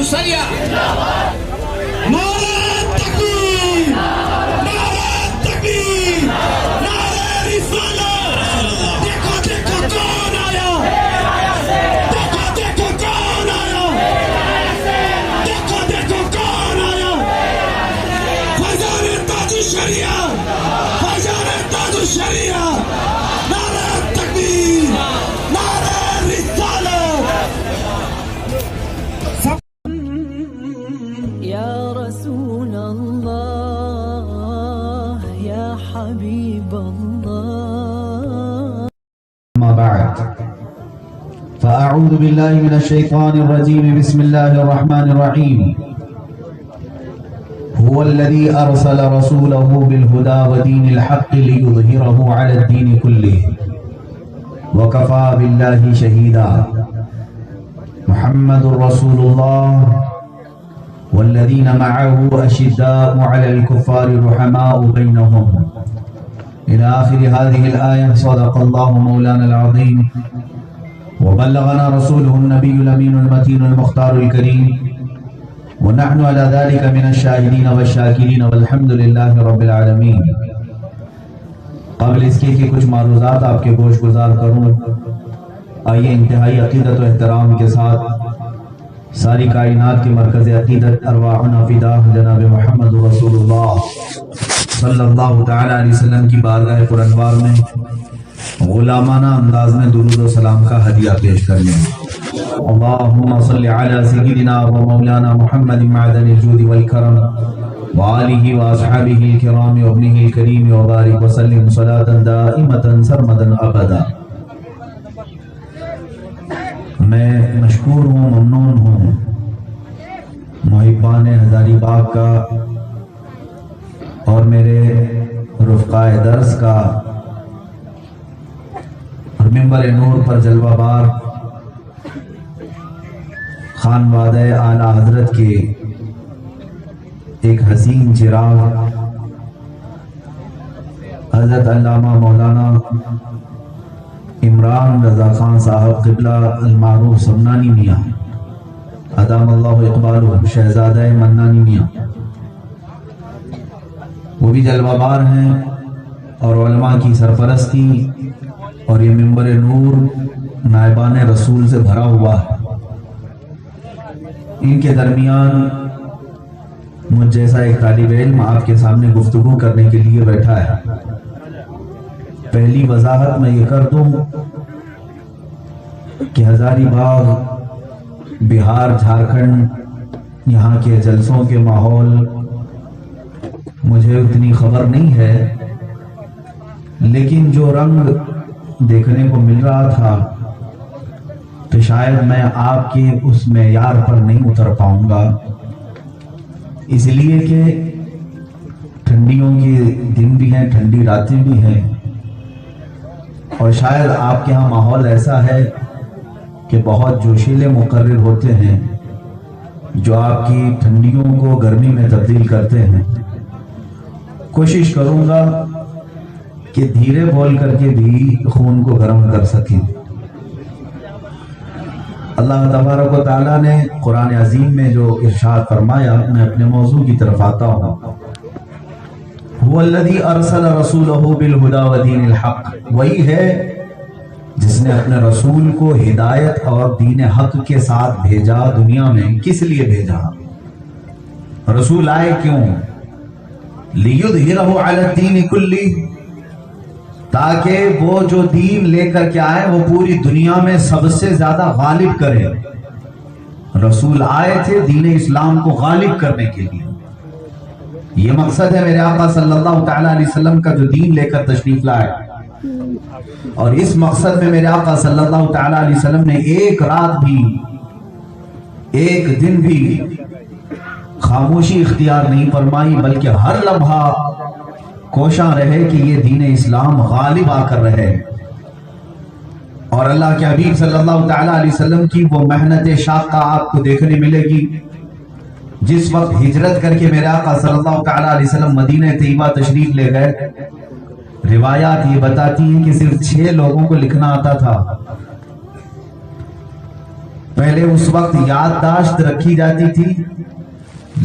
شریعہ نعرہ تکبیر نعرہ تکبیر نعرہ رسالت دیکھو دیکھو کون آیا دیکھو دیکھو کون آیا دیکھو دیکھو کون آیا فیضان تاج الشریعہ فیضان تاج الشریعہ نعرہ تکبیر نعرہ رسالت يا رسول الله يا حبيب الله. أما بعد فأعوذ بالله من الشيطان الرجيم بسم الله الرحمن الرحيم هو الذي أرسل رسوله بالهدى ودين الحق ليظهره على الدين كله وكفى بالله شهيدا محمد رسول الله والذين معه أشداء على الكفار رحماء بينهم إلى آخر هذه الآية. صدق الله مولانا العظيم وبلغنا رسوله النبي الأمين المتين المختار الكريم ونحن على ذلك من الشاهدين والشاكرين والحمد لله رب العالمين. قبل اس کے کچھ معروضات آپ کے گوش گزار کروں. آئیے انتہائی عقیدت و احترام کے ساتھ ساری کائنات کے مرکز عقیدت ارواحنا فدا جناب محمد رسول اللہ صلی اللہ تعالی علیہ وسلم کی بارگاہ پرانوار میں غلامانہ انداز میں درود و سلام کا ہدیہ پیش کرنے. اللہم صلی علی سیدنا و مولانا محمد معدن الجود والکرم وآلہ واصحابہ الکرام وابنہ الکریم وبارک وسلم صلاة دائمة سرمدا ابدا. میں مشکور ہوں، ممنون ہوں محبان ہزاری باغ کا اور میرے رفقائے درس کا اور منبر نور پر جلوہ بار خانوادہ اعلی حضرت کے ایک حسین چراغ حضرت علامہ مولانا عمران رضا خان صاحب قبلہ المعروف سمنانی میاں ادام اللہ اقبالہ شہزادہ منانی میاں، وہ بھی جلوہ بار ہیں اور علماء کی سرپرستی اور یہ منبر نور نائبان رسول سے بھرا ہوا ہے. ان کے درمیان مجھ جیسا ایک طالب علم آپ کے سامنے گفتگو کرنے کے لیے بیٹھا ہے. پہلی وضاحت میں یہ کر دوں کہ ہزاری باغ، بہار، جھارکھنڈ، یہاں کے جلسوں کے ماحول مجھے اتنی خبر نہیں ہے، لیکن جو رنگ دیکھنے کو مل رہا تھا تو شاید میں آپ کے اس معیار پر نہیں اتر پاؤں گا، اس لیے کہ ٹھنڈیوں کے دن بھی ہیں، ٹھنڈی راتیں بھی ہیں، اور شاید آپ کے ہاں ماحول ایسا ہے کہ بہت جوشیلے مقرر ہوتے ہیں جو آپ کی ٹھنڈیوں کو گرمی میں تبدیل کرتے ہیں. کوشش کروں گا کہ دھیرے بول کر کے بھی خون کو گرم کر سکیں. اللہ تبارک و تعالیٰ نے قرآن عظیم میں جو ارشاد فرمایا، میں اپنے موضوع کی طرف آتا ہوں. هو الذی ارسل رسولہ بالہدی ودین الحق، وہی ہے جس نے اپنے رسول کو ہدایت اور دین حق کے ساتھ بھیجا. دنیا میں کس لیے بھیجا؟ رسول آئے کیوں؟ لیظہرہ علی الدین کلہ، تاکہ وہ جو دین لے کر کے آئے وہ پوری دنیا میں سب سے زیادہ غالب کرے. رسول آئے تھے دین اسلام کو غالب کرنے کے لیے. یہ مقصد ہے میرے آقا صلی اللہ تعالی علیہ وسلم کا جو دین لے کر تشریف لائے، اور اس مقصد میں میرے آقا صلی اللہ تعالی علیہ وسلم نے ایک رات بھی، ایک دن بھی خاموشی اختیار نہیں فرمائی، بلکہ ہر لمحہ کوشاں رہے کہ یہ دین اسلام غالب آ کر رہے. اور اللہ کے حبیب صلی اللہ تعالی علیہ وسلم کی وہ محنت شاقہ آپ کو دیکھنے ملے گی. جس وقت ہجرت کر کے میرے آقا صلی اللہ تعالی علیہ وسلم مدینہ طیبہ تشریف لے گئے، روایات یہ بتاتی ہیں کہ صرف 6 لوگوں کو لکھنا آتا تھا. پہلے اس وقت یادداشت رکھی جاتی تھی،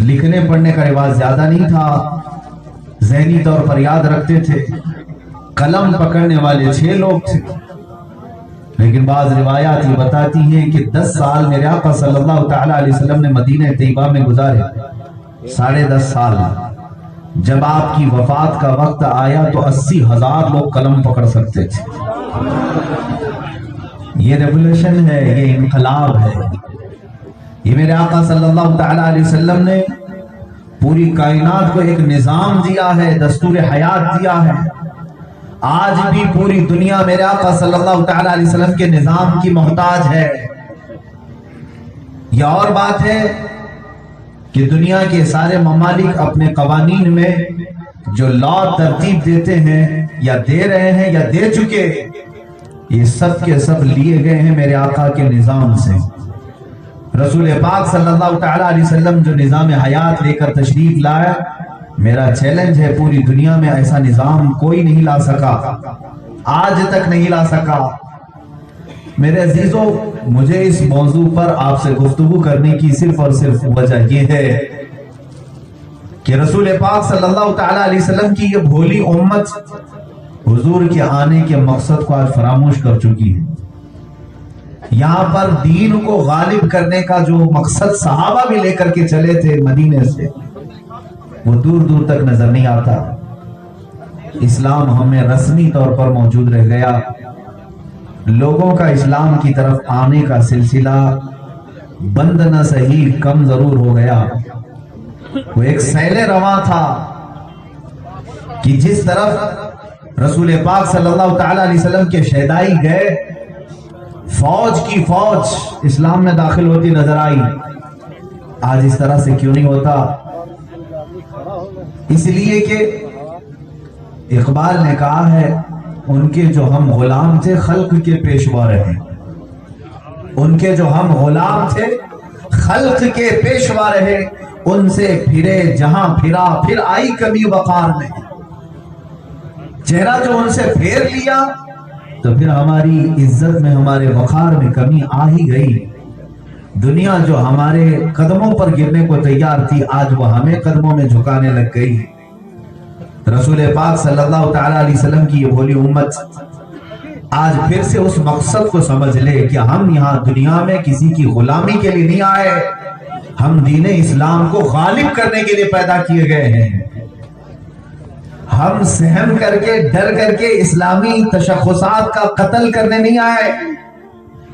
لکھنے پڑھنے کا رواج زیادہ نہیں تھا، ذہنی طور پر یاد رکھتے تھے، قلم پکڑنے والے 6 لوگ تھے۔ لیکن بعض روایات یہ بتاتی ہیں کہ 10 سال میرے آقا صلی اللہ تعالی علیہ وسلم نے مدینہ طیبہ میں گزارے، 10.5 سال۔ جب آپ کی وفات کا وقت آیا تو 80,000 لوگ قلم پکڑ سکتے تھے۔ یہ ریولیوشن ہے، یہ انقلاب ہے۔ یہ میرے آقا صلی اللہ تعالی علیہ وسلم نے پوری کائنات کو ایک نظام دیا ہے، دستور حیات دیا ہے۔ آج بھی پوری دنیا میرے آقا صلی اللہ تعالی علیہ وسلم کے نظام کی محتاج ہے۔ یہ اور بات ہے کہ دنیا کے سارے ممالک اپنے قوانین میں جو لا ترتیب دیتے ہیں یا دے رہے ہیں یا دے چکے، یہ سب کے سب لیے گئے ہیں میرے آقا کے نظام سے۔ رسول پاک صلی اللہ تعالی علیہ وسلم جو نظام حیات لے کر تشریف لائے، میرا چیلنج ہے پوری دنیا میں ایسا نظام کوئی نہیں لا سکا، آج تک نہیں لا سکا۔ میرے عزیزوں، مجھے اس موضوع پر آپ سے گفتگو کرنے کی صرف اور صرف وجہ یہ ہے کہ رسول پاک صلی اللہ تعالی علیہ وسلم کی یہ بھولی امت حضور کے آنے کے مقصد کو آج فراموش کر چکی ہے۔ یہاں پر دین کو غالب کرنے کا جو مقصد صحابہ بھی لے کر کے چلے تھے مدینے سے، وہ دور دور تک نظر نہیں آتا۔ اسلام ہمیں رسمی طور پر موجود رہ گیا، لوگوں کا اسلام کی طرف آنے کا سلسلہ بند نہ صحیح کم ضرور ہو گیا۔ وہ ایک سیل رواں تھا کہ جس طرف رسول پاک صلی اللہ تعالی علیہ وسلم کے شہدائی گئے، فوج کی فوج اسلام میں داخل ہوتی نظر آئی۔ آج اس طرح سے کیوں نہیں ہوتا؟ اس لیے کہ اقبال نے کہا ہے، ان کے جو ہم غلام تھے خلق کے پیشوا رہے۔ ان کے جو ہم غلام تھے خلق کے پیشوا رہے، ان سے پھرے جہاں پھرا پھر آئی کمی وقار میں۔ چہرہ جو ان سے پھیر لیا تو پھر ہماری عزت میں، ہمارے وقار میں کمی آ ہی گئی۔ دنیا جو ہمارے قدموں پر گرنے کو تیار تھی، آج وہ ہمیں قدموں میں جھکانے لگ گئی۔ رسول پاک صلی اللہ تعالی علیہ وسلم کی یہ بھولی امت آج پھر سے اس مقصد کو سمجھ لے کہ ہم یہاں دنیا میں کسی کی غلامی کے لیے نہیں آئے، ہم دین اسلام کو غالب کرنے کے لیے پیدا کیے گئے ہیں۔ ہم سہم کر کے، ڈر کر کے اسلامی تشخصات کا قتل کرنے نہیں آئے۔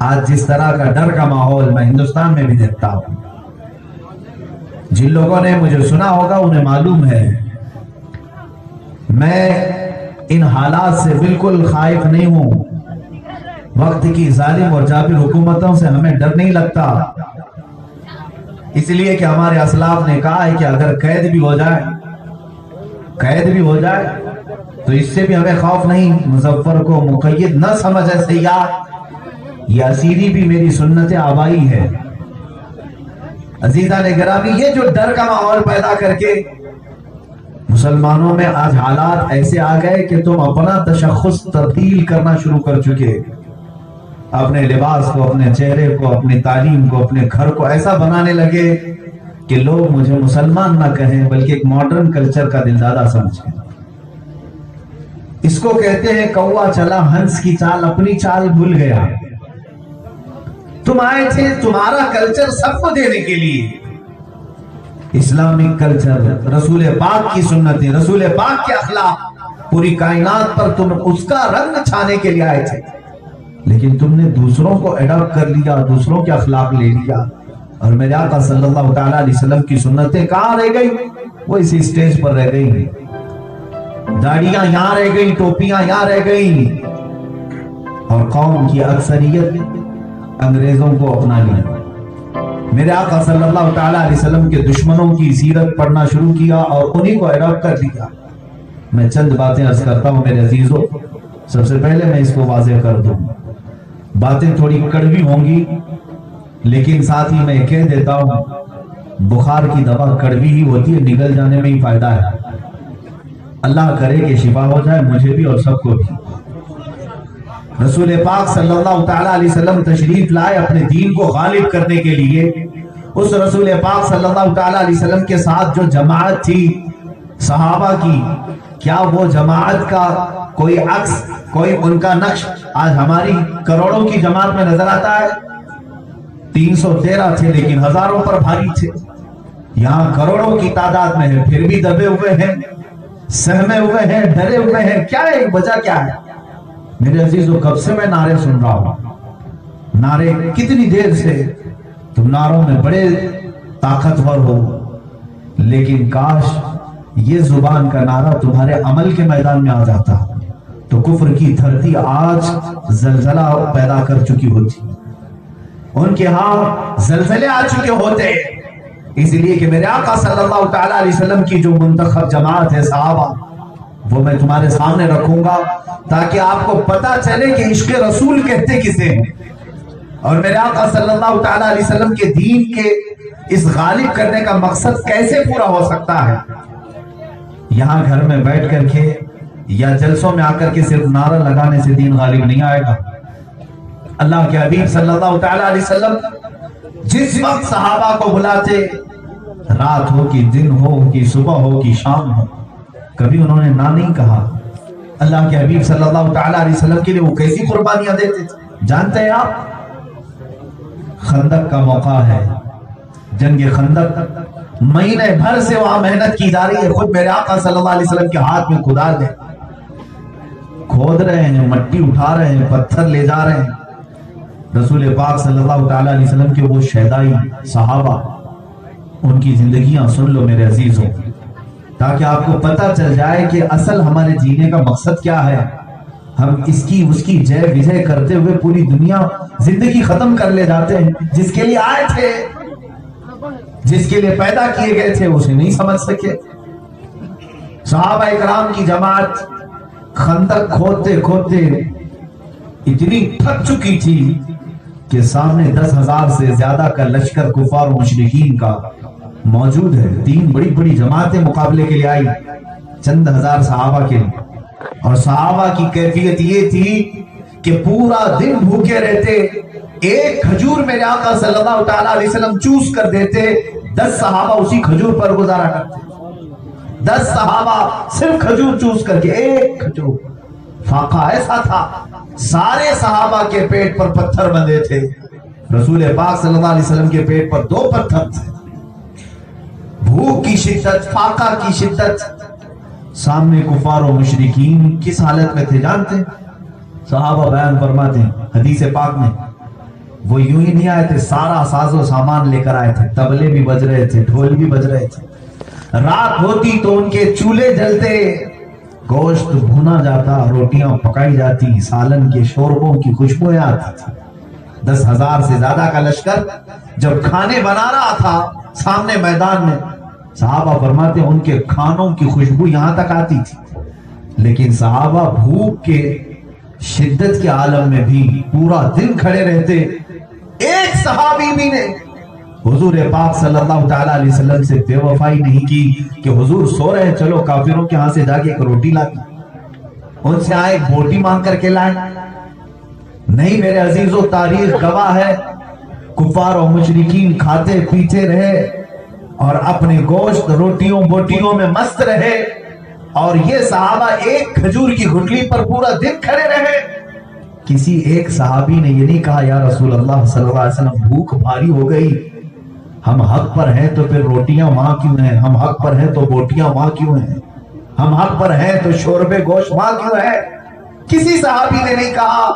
آج جس طرح کا ڈر کا ماحول میں ہندوستان میں بھی دیکھتا ہوں، جن لوگوں نے مجھے سنا ہوگا انہیں معلوم ہے میں ان حالات سے بالکل خائف نہیں ہوں۔ وقت کی ظالم اور جابر حکومتوں سے ہمیں ڈر نہیں لگتا، اس لیے کہ ہمارے اسلاف نے کہا ہے کہ اگر قید بھی ہو جائے تو اس سے بھی ہمیں خوف نہیں۔ مظفر کو مقید نہ سمجھے سیاح، یہ اسیری بھی میری سنت آبائی ہے۔ عزیزان گرامی، یہ جو ڈر کا ماحول پیدا کر کے مسلمانوں میں آج حالات ایسے آ گئے کہ تم اپنا تشخص تبدیل کرنا شروع کر چکے، اپنے لباس کو، اپنے چہرے کو، اپنی تعلیم کو، اپنے گھر کو ایسا بنانے لگے کہ لوگ مجھے مسلمان نہ کہیں بلکہ ایک ماڈرن کلچر کا دلدادہ سمجھیں۔ اس کو کہتے ہیں کوا چلا ہنس کی چال، اپنی چال بھول گیا۔ تم آئے تھے تمہارا کلچر سب کو دینے کے لیے، اسلامک کلچر، رسول پاک کی سنتیں، رسول پاک کے اخلاق، پوری کائنات پر تم اس کا رنگ چھانے کے لیے آئے تھے، لیکن تم نے دوسروں کو اڈاپٹ کر لیا، دوسروں کے اخلاق لے لیا، اور میرے آقا صلی اللہ تعالی علیہ وسلم کی سنتیں کہاں رہ گئی؟ وہ اسی اسٹیج پر رہ گئی، داڑیاں یہاں رہ گئی، ٹوپیاں یہاں رہ گئی، اور قوم کی اکثریت انگریزوں کو اپنا لیا۔ میرے آقا صلی اللہ تعالی علیہ وسلم کے دشمنوں کی سیرت پڑھنا شروع کیا اور انہی کو اڈاپٹ کر لیا۔ میں چند باتیں عرض کرتا ہوں میرے عزیزوں۔ سب سے پہلے میں اس کو واضح کر دوں، باتیں تھوڑی کڑوی ہوں گی، لیکن ساتھ ہی میں کہہ دیتا ہوں بخار کی دوا کڑوی ہی ہوتی ہے، نگل جانے میں ہی فائدہ ہے۔ اللہ کرے کہ شفا ہو جائے مجھے بھی اور سب کو بھی۔ رسول پاک صلی اللہ تعالیٰ علیہ وسلم تشریف لائے اپنے دین کو غالب کرنے کے لیے. اس رسول پاک صلی اللہ تعالیٰ علیہ وسلم کے ساتھ جو جماعت تھی صحابہ کی، کیا وہ جماعت کا کوئی عکس، کوئی ان کا نقش آج ہماری کروڑوں کی جماعت میں نظر آتا ہے؟ 313 تھے لیکن ہزاروں پر بھاری تھے. یہاں کروڑوں کی تعداد میں ہے، پھر بھی دبے ہوئے ہیں، سہمے ہوئے ہیں، ڈرے ہوئے ہیں. کیا ہے وجہ؟ کیا ہے میرے عزیزو؟ کب سے میں نعرے سن رہا ہوں، نعرے کتنی دیر سے. تم نعروں میں بڑے طاقتور ہو، لیکن کاش یہ زبان کا نعرہ تمہارے عمل کے میدان میں آ جاتا تو کفر کی دھرتی آج زلزلہ پیدا کر چکی ہوتی. ان کے ہاں زلزلے آ چکے ہوتے، اس لیے کہ میرے آقا صلی اللہ تعالیٰ علیہ وسلم کی جو منتخب جماعت ہے صحابہ، وہ میں تمہارے سامنے رکھوں گا تاکہ آپ کو پتا چلے کہ عشق رسول کہتے کسے ہیں، اور میرے آقا صلی اللہ تعالیٰ علیہ وسلم کے دین کے اس غالب کرنے کا مقصد کیسے پورا ہو سکتا ہے. یہاں گھر میں بیٹھ کر کے یا جلسوں میں آ کر کے صرف نعرہ لگانے سے دین غالب نہیں آئے گا. اللہ کے حبیب صلی اللہ تعالیٰ علیہ وسلم جس وقت صحابہ کو بلاتے، رات ہو کہ دن ہو کہ صبح ہو کہ شام ہو، کبھی انہوں نے نہ نہیں کہا. اللہ کے حبیب صلی اللہ تعالیٰ علیہ وسلم کے لیے وہ کیسی قربانیاں دیتے تھے جانتے ہیں آپ؟ خندق کا موقع ہے، جنگ خندق، مہینے بھر سے وہاں محنت کی جا رہی ہے. خود میرے آقا صلی اللہ علیہ وسلم کے ہاتھ میں کدال ہے، کھود رہے ہیں، مٹی اٹھا رہے ہیں، پتھر لے جا رہے ہیں. رسول پاک صلی اللہ تعالیٰ علیہ وسلم کے وہ شہدائی صحابہ، ان کی زندگیاں سن لو میرے عزیزوں، تاکہ آپ کو پتہ چل جائے کہ اصل ہمارے جینے کا مقصد کیا ہے. ہم اس کی اس کی جے وجے کرتے ہوئے پوری دنیا زندگی ختم کر لے جاتے ہیں. جس کے لیے آئے تھے، جس کے لیے پیدا کیے گئے تھے، اسے نہیں سمجھ سکے. صحابہ اکرام کی جماعت خندق کھودتے کھودتے اتنی تھک چکی تھی کہ سامنے 10,000 سے زیادہ کا لشکر کفار و مشرکین کا موجود ہے. 3 بڑی بڑی جماعتیں مقابلے کے لیے آئی چند ہزار صحابہ کے لیے، اور صحابہ کی کیفیت یہ تھی کہ پورا دن بھوکے رہتے. ایک کھجور میرے آقا صلی اللہ تعالیٰ علیہ وسلم چوس کر دیتے، 10 صحابہ اسی کھجور پر گزارا کرتے. 10 صحابہ صرف کھجور چوس کر کے، ایک کھجور. فاقہ ایسا تھا، سارے صحابہ کے پیٹ پر پتھر بندھے تھے، رسول پاک صلی اللہ علیہ وسلم کے پیٹ پر 2 پتھر تھے. بھوک کی شدت، فاقہ کی شدت. سامنے کفار و مشرکین کس حالت میں تھے جانتے؟ صحابہ بیان فرماتے ہیں حدیث پاک میں، وہ یوں ہی نہیں آئے تھے، سارا ساز و سامان لے کر آئے تھے. تبلے بھی بج رہے تھے، ڈھول بھی بج رہے تھے. رات ہوتی تو ان کے چولہے جلتے، گوشت بھونا جاتا، روٹیاں پکائی جاتی، سالن کے شوربوں کی خوشبوئیں آتی تھی. 10,000 سے زیادہ کا لشکر جب کھانے بنا رہا تھا سامنے میدان میں، صحابہ فرماتے ہیں ان کے کھانوں کی خوشبو یہاں تک آتی تھی. لیکن صحابہ بھوک کے شدت کے عالم میں بھی پورا دن کھڑے رہتے. ایک صحابی بھی نے حضور پاک صلی اللہ تعالیٰ علیہ وسلم سے بے وفائی نہیں کی کہ حضور سو رہے ہیں، چلو کافروں کے ہاں سے جا کے ایک روٹی لا کے ان سے آئے بوٹی مانگ کر کے لائیں. نہیں میرے عزیزو، تاریخ گواہ ہے کفار و مشرکین کھاتے پیتے رہے اور اپنے گوشت روٹیوں بوٹیوں میں مست رہے، اور یہ صحابہ ایک کھجور کی گٹلی پر پورا دن کھڑے رہے. کسی ایک صحابی نے یہ نہیں کہا یا رسول اللہ صلی اللہ علیہ وسلم بھوک بھاری ہو گئی، ہم حق پر ہیں تو پھر روٹیاں وہاں کیوں ہیں، ہم حق پر ہیں تو بوٹیاں وہاں کیوں ہیں، ہم حق پر ہیں تو شوربے گوشت وہاں کیوں ہے؟ کسی صحابی نے نہیں کہا،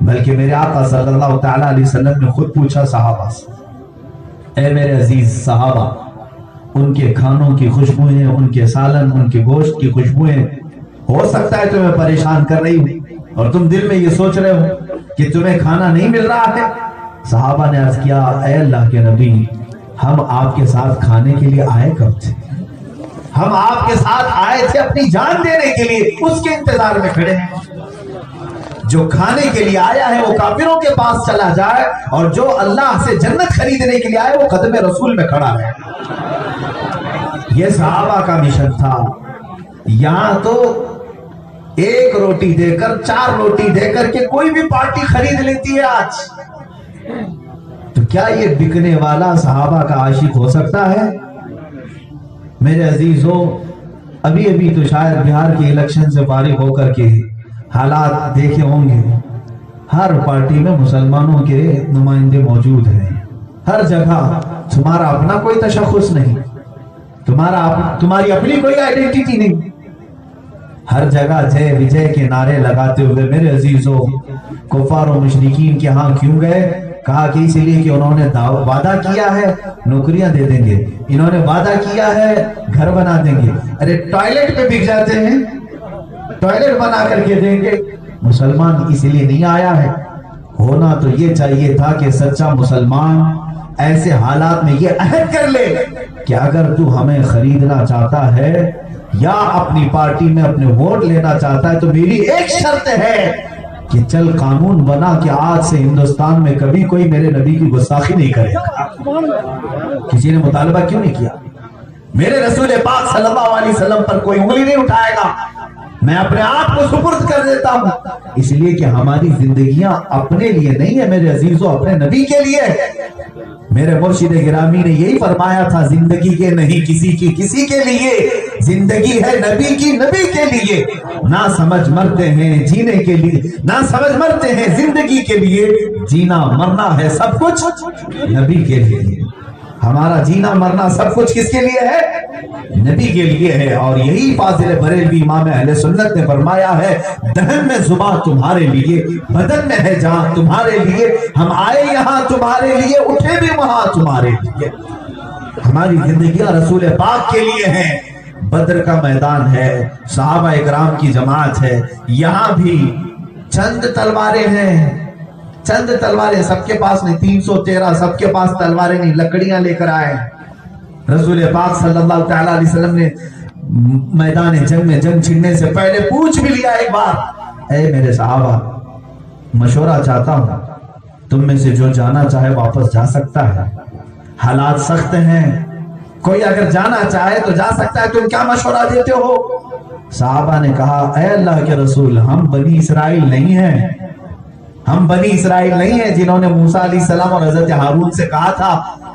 بلکہ میرے آقا صلی اللہ تعالیٰ علیہ وسلم نے خود پوچھا صحابہ سے، اے میرے عزیز صحابہ، ان کے کھانوں کی خوشبوئیں، ان کے سالن، ان کے گوشت کی خوشبوئیں ہو سکتا ہے تمہیں پریشان کر رہی ہوں اور تم دل میں یہ سوچ رہے ہو کہ تمہیں کھانا نہیں مل رہا ہے. صحابہ نے عرض کیا، اے اللہ کے نبی، ہم آپ کے ساتھ کھانے کے لیے آئے کب تھے؟ ہم آپ کے ساتھ آئے تھے اپنی جان دینے کے لیے، اس کے انتظار میں کھڑے ہیں. جو کھانے کے لیے آیا ہے وہ کافروں کے پاس چلا جائے، اور جو اللہ سے جنت خریدنے کے لیے آئے وہ قدم رسول میں کھڑا ہے. یہ صحابہ کا مشن تھا. یہاں تو ایک روٹی دے کر 4 روٹی دے کر کے کوئی بھی پارٹی خرید لیتی ہے آج. تو کیا یہ بکنے والا صحابہ کا عاشق ہو سکتا ہے؟ میرے عزیزوں، ابھی تو شاید بہار کے الیکشن سے فارغ ہو کر کے حالات دیکھے ہوں گے. ہر پارٹی میں مسلمانوں کے نمائندے موجود ہیں. ہر جگہ تمہارا اپنا کوئی تشخص نہیں، تمہاری اپنی کوئی آئیڈینٹی نہیں. ہر جگہ جے وجے کے نعرے لگاتے ہوئے میرے عزیزوں کفار و مشرکین کے ہاں کیوں گئے؟ کہا کہ اس لیے کہ انہوں نے وعدہ کیا ہے نوکریاں دے دیں گے، انہوں نے وعدہ کیا ہے گھر بنا دیں گے. ارے ٹوائلٹ پہ بک جاتے ہیں، ٹوائلٹ بنا کر کے دیں گے. مسلمان اس لیے نہیں آیا ہے. ہونا تو یہ چاہیے تھا کہ سچا مسلمان ایسے حالات میں یہ عہد کر لے کہ اگر تو ہمیں خریدنا چاہتا ہے یا اپنی پارٹی میں اپنے ووٹ لینا چاہتا ہے تو میری ایک شرط ہے کہ چل قانون بنا کہ آج سے ہندوستان میں کبھی کوئی میرے نبی کی گستاخی نہیں کرے گا. کسی نے مطالبہ کیوں نہیں کیا؟ میرے رسول پاک صلی اللہ علیہ وسلم پر کوئی انگلی نہیں اٹھائے گا. میں اپنے آپ کو سپرد کر دیتا ہوں، اس لیے کہ ہماری زندگیاں اپنے لیے نہیں ہے میرے عزیزوں، اپنے نبی کے لیے. میرے مرشد گرامی نے یہی فرمایا تھا، زندگی کے نہیں کسی کے لیے، زندگی ہے نبی کی نبی کے لیے. نہ سمجھ مرتے ہیں جینے کے لیے، نہ سمجھ مرتے ہیں زندگی کے لیے، جینا مرنا ہے سب کچھ نبی کے لیے. ہمارا جینا مرنا سب کچھ کس کے لیے ہے؟ نبی کے لیے ہے. اور یہی فاضل بریلوی امام اہل سنت نے فرمایا ہے، دہن میں زبان تمہارے لیے، بدن میں ہے جان تمہارے لیے، ہم آئے یہاں تمہارے لیے، اٹھے بھی وہاں تمہارے لیے. ہماری زندگیاں رسول پاک کے لیے ہیں. بدر کا میدان ہے، صحابہ اکرام کی جماعت ہے. یہاں بھی چند تلواریں ہیں، چند تلواریں، سب کے پاس نہیں. 313 سب کے پاس تلواریں نہیں، لکڑیاں لے کر آئے. رسول پاک صلی اللہ تعالی علیہ وسلم نے میدان جنگ میں جنگ چھڑنے سے پہلے پوچھ بھی لیا ایک بار، اے میرے صحابہ مشورہ چاہتا ہوں، تم میں سے جو جانا چاہے واپس جا سکتا ہے، حالات سخت ہیں، کوئی اگر جانا چاہے تو جا سکتا ہے، تم کیا مشورہ دیتے ہو؟ صحابہ نے کہا، اے اللہ کے رسول، ہم بنی اسرائیل نہیں ہیں، ہم بنی اسرائیل نہیں ہیں جنہوں نے موسیٰ علیہ السلام اور حضرت ہارون سے کہا تھا،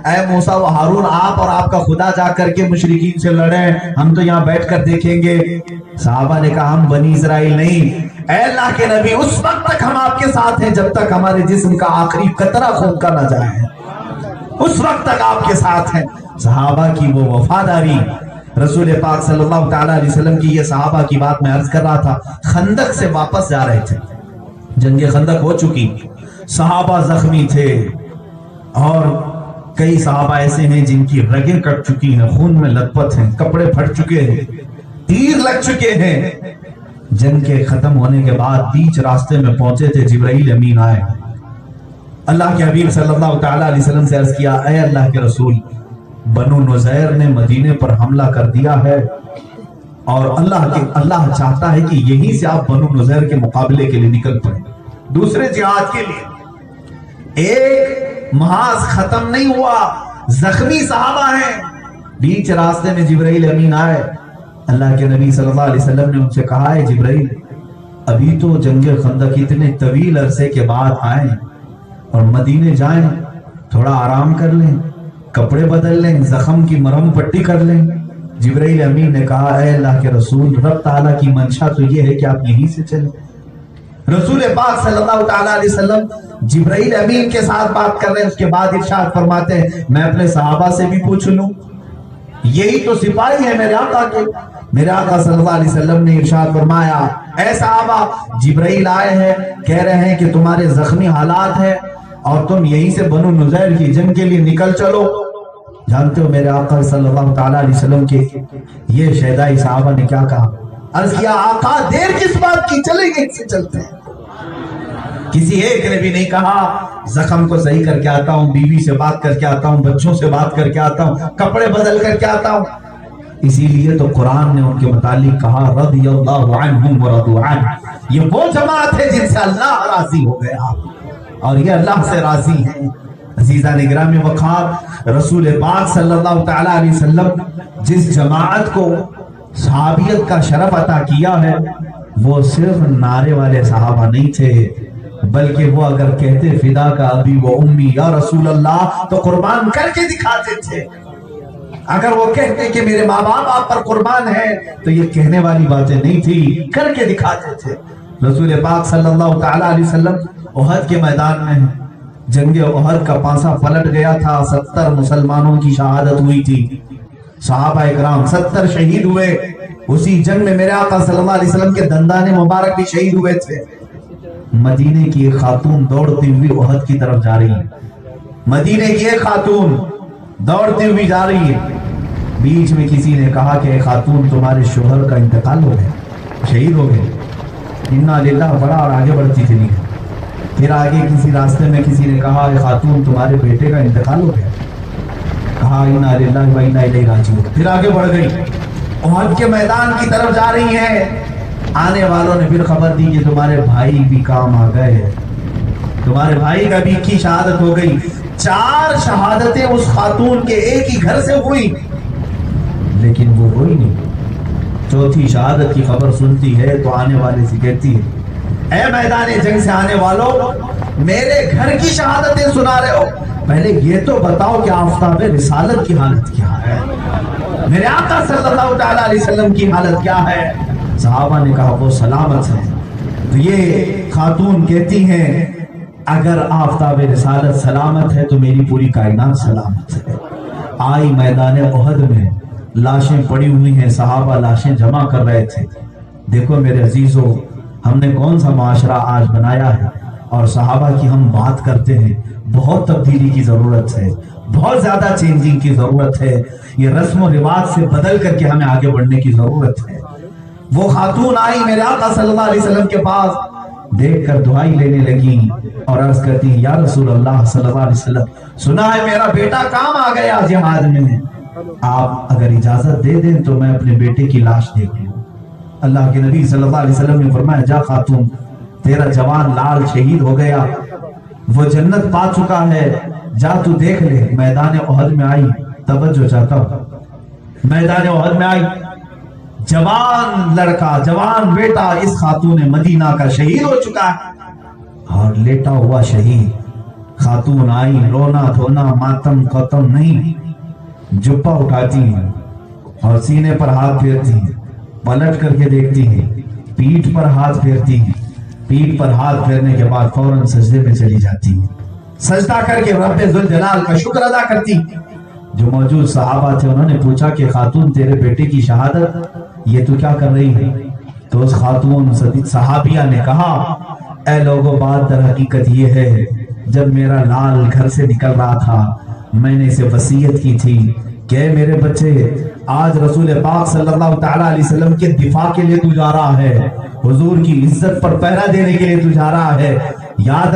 اے موسیٰ و ہارون آپ اور آپ کا خدا جا کر کے مشرکین سے لڑیں، ہم تو یہاں بیٹھ کر دیکھیں گے. صحابہ نے کہا ہم بنی اسرائیل نہیں، اے اللہ کے نبی اس وقت تک ہم آپ کے ساتھ ہیں جب تک ہمارے جسم کا آخری قطرہ خون کا نہ جائے، اس وقت تک آپ کے ساتھ ہیں. صحابہ کی وہ وفاداری، رسول پاک صلی اللہ تعالیٰ علیہ وسلم کی یہ صحابہ کی بات میں عرض کر رہا تھا. خندق سے واپس جا رہے تھے، جنگ خندق ہو چکی، صحابہ زخمی تھے اور کئی صحابہ ایسے ہیں جن کی رگیں کٹ چکی ہیں، خون میں لت پت ہیں، کپڑے پھٹ چکے ہیں، تیر لگ چکے ہیں. جنگ کے ختم ہونے کے بعد بیچ راستے میں پہنچے تھے، جبرائیل امین آئے، اللہ کے حبیب صلی اللہ تعالیٰ علیہ وسلم سے عرض کیا، اے اللہ کے رسول، بنو نذیر نے مدینے پر حملہ کر دیا ہے اور اللہ چاہتا ہے کہ یہیں سے آپ بنو نذیر کے مقابلے کے لیے نکل پڑیں، دوسرے جہاد کے لیے. ایک محاذ ختم نہیں ہوا، زخمی صحابہ ہیں. بیچ راستے میں جبرائیل امین آئے، اللہ کے نبی صلی اللہ علیہ وسلم نے ان سے کہا، ہے جبرائیل، ابھی تو جنگ خندق اتنے طویل عرصے کے بعد آئیں اور مدینے جائیں، تھوڑا آرام کر لیں، کپڑے بدل لیں، زخم کی مرہم پٹی کر لیں. جبرائیل امین نے کہا، اے اللہ کے رسول، رب تعالیٰ کی منشا تو یہ ہے کہ آپ یہیں سے چلیں. رسول پاک صلی اللہ تعالیٰ علیہ وسلم جبرائیل امین کے ساتھ بات کر رہے ہیں، اس کے بعد ارشاد فرماتے ہیں، میں اپنے صحابہ سے بھی پوچھ لوں، یہی تو سپاہی ہے میرے آقا کے. میرے آقا صلی اللہ علیہ وسلم نے ارشاد فرمایا، اے صحابہ، جبرائیل آئے ہیں، کہہ رہے ہیں کہ تمہارے زخمی حالات ہیں اور تم یہیں سے بنو نذیر کی جنگ کے لیے نکل چلو. جانتے ہو میرے آقا صلی اللہ تعالیٰ علیہ وسلم کے یہ شہدائی صحابہ نے کیا کہا؟ عرض کیا، آقا دیر کس بات کی، چلیں گے سے چلتے ہیں. کسی ایک نے بھی نہیں کہا زخم کو صحیح کر کے آتا ہوں، بیوی سے بات کر کے آتا ہوں، بچوں سے بات کر کے آتا ہوں، کپڑے بدل کر کے آتا ہوں. اسی لیے تو قرآن نے ان کے متعلق کہا، رضی اللہ عنہم ورضوا عنہ، یہ وہ جماعت ہے جن سے اللہ راضی ہو گیا اور یہ اللہ سے راضی ہیں. عزیزان گرامی وقار، رسول پاک صلی اللہ تعالیٰ علیہ وسلم جس جماعت کو صحابیت کا شرف عطا کیا ہے، وہ صرف نعرے والے صحابہ نہیں تھے، بلکہ وہ اگر کہتے فدا کا ابی و امی یا رسول اللہ تو قربان کر کے دکھاتے تھے۔ اگر وہ کہتے کہ میرے ماں باپ آپ پر قربان ہیں تو یہ کہنے والی باتیں نہیں تھی، کر کے دکھاتے تھے۔ رسول پاک صلی اللہ تعالی علیہ وسلم احد کے میدان میں جنگ احد کا پانسا پلٹ گیا تھا، 70 مسلمانوں کی شہادت ہوئی تھی، صحابہ اکرام 70 شہید ہوئے۔ اسی جنگ میں میرے آقا صلی اللہ علیہ وسلم کے دندان مبارک بھی شہید ہوئے تھے۔ مدینے کی ایک خاتون دوڑتی ہوئی احد کی طرف جا رہی ہے، مدینے کی ایک خاتون دوڑتی ہوئی جا رہی ہے، بیچ میں کسی نے کہا کہ اے خاتون تمہارے شوہر کا انتقال ہو گیا، شہید ہو گئے، انا للہ پڑا اور آگے بڑھتی چلی گئی۔ پھر آگے کسی راستے میں کسی نے کہا اے خاتون تمہارے بیٹے کا انتقال ہو گیا، کہا انا للہ و انا الیہ راجعون، پھر آگے بڑھ گئی، احد کے میدان کی طرف جا رہی ہیں۔ آنے والوں نے پھر خبر دی کہ تمہارے بھائی بھی کام آ گئے، تمہارے بھائی کا بھی کی شہادت ہو گئی۔ 4 شہادتیں اس خاتون کے ایک ہی گھر سے ہوئی، لیکن وہ روئی نہیں۔ چوتھی شہادت کی خبر سنتی ہے تو آنے والے سے کہتی ہے اے میدان جنگ سے آنے والوں، میرے گھر کی شہادتیں سنا رہے ہو، پہلے یہ تو بتاؤ کہ آفتاب رسالت کی حالت کیا ہے، میرے آقا صلی اللہ تعالی علیہ وسلم کی حالت کیا ہے؟ صحابہ نے کہا وہ سلامت ہے۔ تو یہ خاتون کہتی ہیں اگر آفتاب رسالت سلامت ہے تو میری پوری کائنات سلامت ہے۔ آئی میدان احد میں، لاشیں پڑی ہوئی ہیں، صحابہ لاشیں جمع کر رہے تھے۔ دیکھو میرے عزیزو، ہم نے کون سا معاشرہ آج بنایا ہے، اور صحابہ کی ہم بات کرتے ہیں، بہت تبدیلی کی ضرورت ہے، بہت زیادہ چینجنگ کی ضرورت ہے، یہ رسم و رواج سے بدل کر کے ہمیں آگے بڑھنے کی ضرورت ہے۔ وہ خاتون آئی میرے آقا صلی اللہ علیہ وسلم کے پاس، دیکھ کر دعائی لینے لگی اور عرض کرتی ہیں یا رسول اللہ صلی اللہ علیہ وسلم، سنا ہے میرا بیٹا کام آ گیا جہاد میں، آپ اگر اجازت دے دیں تو میں اپنے بیٹے کی لاش دیکھ لوں۔ اللہ کے نبی صلی اللہ علیہ وسلم نے فرمایا جا خاتون، تیرا جوان لال شہید ہو گیا، وہ جنت پا چکا ہے، جا تو دیکھ لے۔ میدان احد میں آئی، توجہ چاہتا ہوں، میدان احد میں آئی، جوان لڑکا، جوان بیٹا اس خاتون مدینہ کا شہید ہو چکا ہے اور لیٹا ہوا شہید۔ خاتون آئی، رونا دھونا ماتم ختم نہیں، جبہ اٹھاتی ہیں اور سینے پر ہاتھ پھیرتی ہیں، پلٹ کر کے دیکھتی ہیں، پیٹھ پر ہاتھ پھیرتی ہیں، پیٹھ پر ہاتھ پھیرنے کے بعد فوراً سجدے میں چلی جاتی ہیں، سجدہ کر کے رب ذوالجلال کا شکر ادا کرتی۔ جو موجود صحابہ تھے انہوں نے پوچھا کہ خاتون تیرے بیٹے کی شہادت یہ تو کیا کر رہی ہے؟ تو اس خاتون صحابیہ نے کہا اے لوگوں، بات در حقیقت یہ ہے جب میرا لال گھر سے نکل رہا تھا میں نے اسے وصیت کی تھی کہ میرے بچے آج رسول پاک صلی اللہ تعالی علیہ وسلم کے دفاع کے لیے تو جا رہا ہے، حضور کی عزت پر پہرا دینے کے لیے تو جا رہا ہے، یاد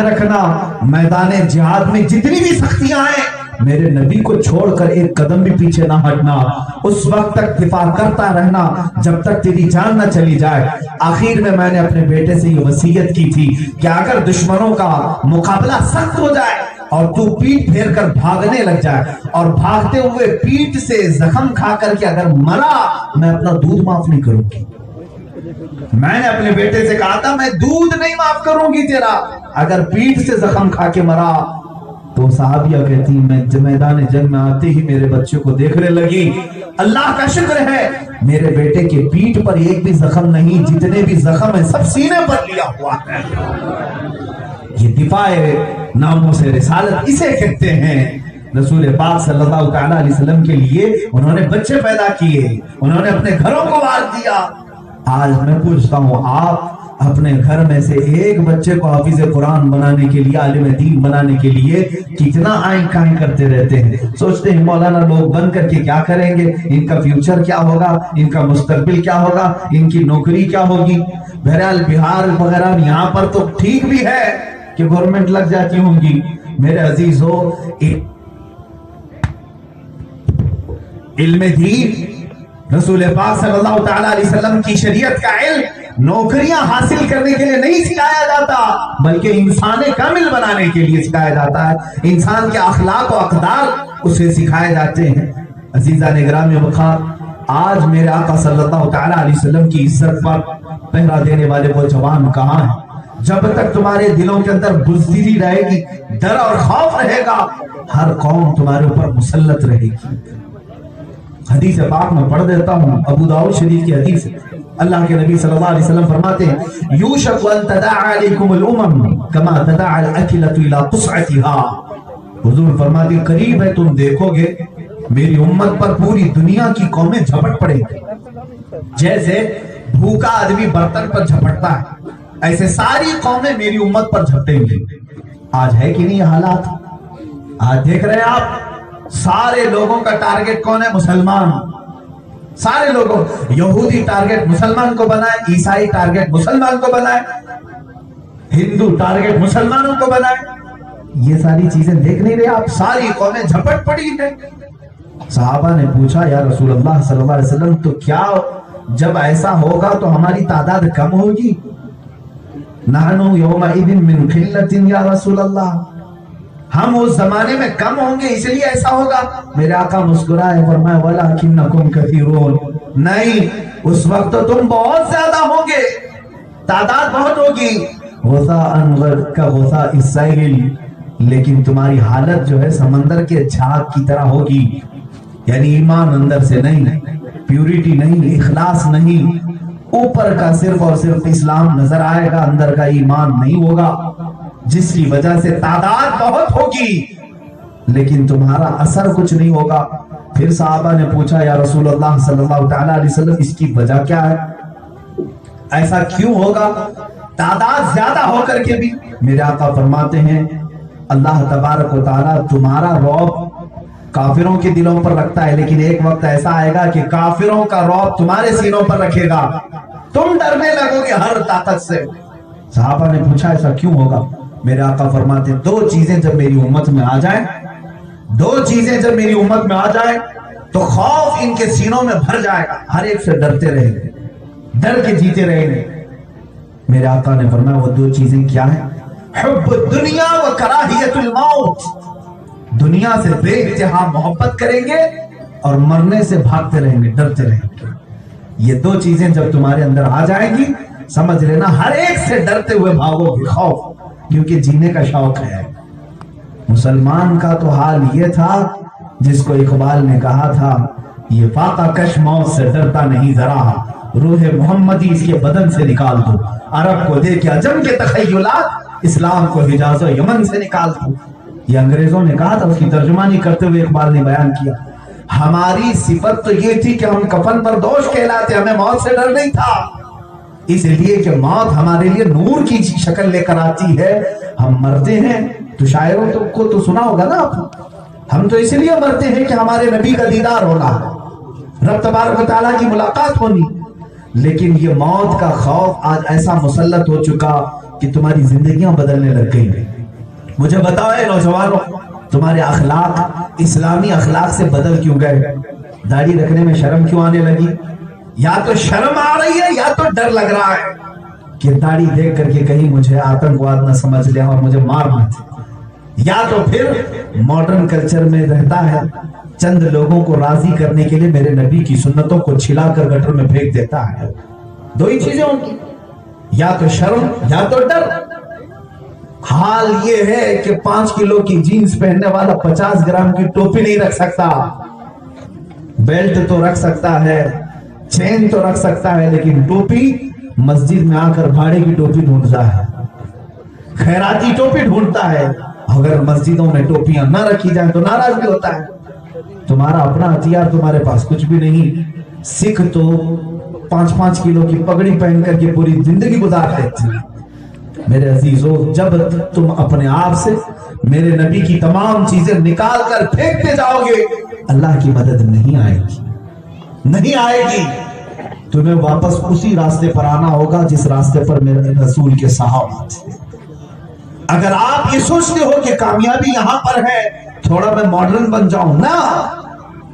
رکھنا میدان جہاد میں جتنی بھی سختیاں ہیں میرے نبی کو چھوڑ کر ایک قدم بھی پیچھے نہ ہٹنا، اس وقت تک دفاع کرتا رہنا جب تک تیری جان نہ چلی جائے۔ آخر میں نے اپنے بیٹے سے یہ وصیت کی تھی کہ اگر دشمنوں کا مقابلہ سخت ہو جائے اور تو پیٹ پھیر کر بھاگنے لگ جائے اور بھاگتے ہوئے پیٹ سے زخم کھا کر کے اگر مرا میں اپنا دودھ معاف نہیں کروں گی۔ میں نے اپنے بیٹے سے کہا تھا میں دودھ نہیں معاف کروں گی تیرا اگر پیٹ سے زخم کھا کے مرا۔ تو صحابیہ کہتی میں میدان جنگ میں آتے ہی میرے بچے کو دیکھنے لگی، اللہ کا شکر ہے میرے بیٹے کے پیٹ پر ایک بھی زخم نہیں، جتنے بھی زخم ہیں سب سینے پر لیا ہوا ہے۔ یہ دفاع ناموں سے رسالت اسے کہتے ہیں۔ رسول پاک صلی اللہ تعالی علیہ وسلم کے لیے انہوں نے بچے پیدا کیے، انہوں نے اپنے گھروں کو وار دیا۔ آج میں پوچھتا ہوں آپ اپنے گھر میں سے ایک بچے کو حافظ قرآن بنانے کے لیے، عالم دین بنانے کے لیے کتنا آئیں کائیں کرتے رہتے ہیں، سوچتے ہیں مولانا لوگ بن کر کے کیا کریں گے، ان کا فیوچر کیا ہوگا، ان کا مستقبل کیا ہوگا، ان کی نوکری کیا ہوگی۔ بہرحال بہار وغیرہ یہاں پر تو ٹھیک بھی ہے کہ گورنمنٹ لگ جاتی ہوں گی۔ میرے عزیز ہو، علم دین رسول پاک صلی اللہ تعالی علیہ وسلم کی شریعت کا علم نوکریاں حاصل کرنے کے لیے نہیں سکھایا جاتا بلکہ انسان کامل بنانے کے لیے سکھایا جاتا ہے، انسان کے اخلاق و اقدار اسے سکھائے جاتے ہیں۔ عزیزان گرامی وقار، آج میرے آقا صلی اللہ تعالیٰ علیہ وسلم کی عزت پر پہرا دینے والے وہ جوان کہاں ہیں؟ جب تک تمہارے دلوں کے اندر بزدلی رہے گی، ڈر اور خوف رہے گا، ہر قوم تمہارے اوپر مسلط رہے گی۔ حدیث پاک میں پڑھ دیتا ہوں، ابو داؤد شریف کی حدیث ہے، اللہ کے نبی صلی اللہ علیہ وسلم فرماتے ہیں یوشک ان تداعى علیکم الامم کما تداعى الاکلۃ الى قصعتها، حضور فرماتے ہیں قریب ہے تم دیکھو گے میری امت پر پوری دنیا کی قومیں جھپٹ پڑیں گی، جیسے بھوکا آدمی برتن پر جھپٹتا ہے ایسے ساری قومیں میری امت پر جھپٹیں گی۔ آج ہے کہ نہیں یہ حالات؟ آج دیکھ رہے ہیں آپ سارے لوگوں کا ٹارگٹ کون ہے؟ مسلمان۔ سارے لوگوں، یہودی ٹارگٹ مسلمان کو بنائے، عیسائی ٹارگٹ مسلمان کو بنائے، ہندو ٹارگٹ مسلمانوں کو بنائے۔ یہ ساری چیزیں دیکھ نہیں رہے آپ؟ ساری قومیں جھپٹ پڑی ہیں۔ صحابہ نے پوچھا یا رسول اللہ صلی اللہ علیہ وسلم تو کیا جب ایسا ہوگا تو ہماری تعداد کم ہوگی؟ نحنو یومئذ من قلۃ یا رسول اللہ، ہم اس زمانے میں کم ہوں گے اس لیے ایسا ہوگا؟ میرے آقا مسکرائے فرمایا ولکنکم کثیرون، نہیں اس وقت تو تم بہت زیادہ ہوں گے، تعداد بہت ہوگی، غثاء کا غثاء السیل، لیکن تمہاری حالت جو ہے سمندر کے جھاگ کی طرح ہوگی، یعنی ایمان اندر سے نہیں، پیوریٹی نہیں، اخلاص نہیں، اوپر کا صرف اور صرف اسلام نظر آئے گا، اندر کا ایمان نہیں ہوگا، جس کی وجہ سے تعداد بہت ہوگی لیکن تمہارا اثر کچھ نہیں ہوگا۔ پھر صحابہ نے پوچھا یا رسول اللہ صلی اللہ تعالیٰ علیہ وسلم اس کی وجہ کیا ہے؟ ایسا کیوں ہوگا تعداد زیادہ ہو کر کے بھی؟ میرے آقا فرماتے ہیں اللہ تبارک و تعالیٰ تمہارا رعب کافروں کے دلوں پر رکھتا ہے، لیکن ایک وقت ایسا آئے گا کہ کافروں کا رعب تمہارے سینوں پر رکھے گا، تم ڈرنے لگو گے ہر طاقت سے۔ صحابہ نے پوچھا ایسا کیوں ہوگا؟ میرے آقا فرماتے ہیں دو چیزیں جب میری امت میں آ جائیں، دو چیزیں جب میری امت میں آ جائیں تو خوف ان کے سینوں میں بھر جائے گا، ہر ایک سے ڈرتے رہیں گے، ڈر کے جیتے رہیں گے۔ میرے آقا نے فرمایا وہ دو چیزیں کیا ہیں؟ حب الدنیا و کراہیت الموت، دنیا سے بے انتہا محبت کریں گے اور مرنے سے بھاگتے رہیں گے، ڈرتے رہیں گے۔ یہ دو چیزیں جب تمہارے اندر آ جائیں گی سمجھ لینا ہر ایک سے ڈرتے ہوئے بھاگو گے، خوف، کیونکہ جینے کا شوق ہے۔ مسلمان کا تو حال یہ تھا جس کو اقبال نے کہا تھا یہ فاقہ کش موت سے ڈرتا نہیں ذرا، روح محمدی اس کے بدن سے نکال دو، عرب کو دے کے عجم کے تخیلات، اسلام کو حجاز و یمن سے نکال دو۔ یہ انگریزوں نے کہا تھا، اس کی ترجمانی کرتے ہوئے اقبال نے بیان کیا ہماری صفت تو یہ تھی کہ ہم کفن پر دوش کہلاتے، ہمیں موت سے ڈر نہیں تھا، اس لیے کہ موت ہمارے لیے نور کی شکل لے کر آتی ہے، ہم مرتے ہیں تو شاعروں کو تو سنا ہوگا نا آپ، ہم تو اس لیے مرتے ہیں کہ ہمارے نبی کا دیدار ہونا، رب تبارک و تعالیٰ کی ملاقات ہونی، لیکن یہ موت کا خوف آج ایسا مسلط ہو چکا کہ تمہاری زندگیاں بدلنے لگ گئی۔ مجھے بتاؤ اے نوجوانوں تمہارے اخلاق اسلامی اخلاق سے بدل کیوں گئے؟ داڑھی رکھنے میں شرم کیوں آنے لگی؟ یا تو شرم آ رہی ہے یا تو ڈر لگ رہا ہے کہ داڑھی دیکھ کر کے کہیں مجھے آتنکواد نہ سمجھ لیں اور مجھے مار نہ دیں، یا تو پھر ماڈرن کلچر میں رہتا ہے چند لوگوں کو راضی کرنے کے لیے میرے نبی کی سنتوں کو چھلا کر گٹر میں پھینک دیتا ہے۔ دو ہی چیزیں ہوں گی، یا تو شرم یا تو ڈر۔ حال یہ ہے کہ 5 کلو کی جینز پہننے والا 50 گرام کی ٹوپی نہیں رکھ سکتا، بیلٹ تو رکھ سکتا ہے، چین تو رکھ سکتا ہے، لیکن ٹوپی مسجد میں آ کر بھاڑے کی ٹوپی ڈھونڈتا ہے، خیراتی ٹوپی ڈھونڈتا ہے۔ اگر مسجدوں میں ٹوپیاں نہ رکھی جائیں تو ناراض بھی ہوتا ہے۔ تمہارا اپنا ہتھیار تمہارے پاس کچھ بھی نہیں۔ سکھ تو 5-5 کلو کی پگڑی پہن کر کے پوری زندگی گزار دیتے ہیں۔ میرے عزیزو جب تم اپنے آپ سے میرے نبی کی تمام چیزیں نکال کر پھینکتے جاؤ گے اللہ کی مدد نہیں آئے گی، نہیں آئے گی، تمہیں واپس اسی راستے پر آنا ہوگا جس راستے پر میرے رسول کے صحابہ تھے۔ اگر آپ یہ سوچتے ہو کہ کامیابی یہاں پر ہے تھوڑا میں ماڈرن بن جاؤں، نہ،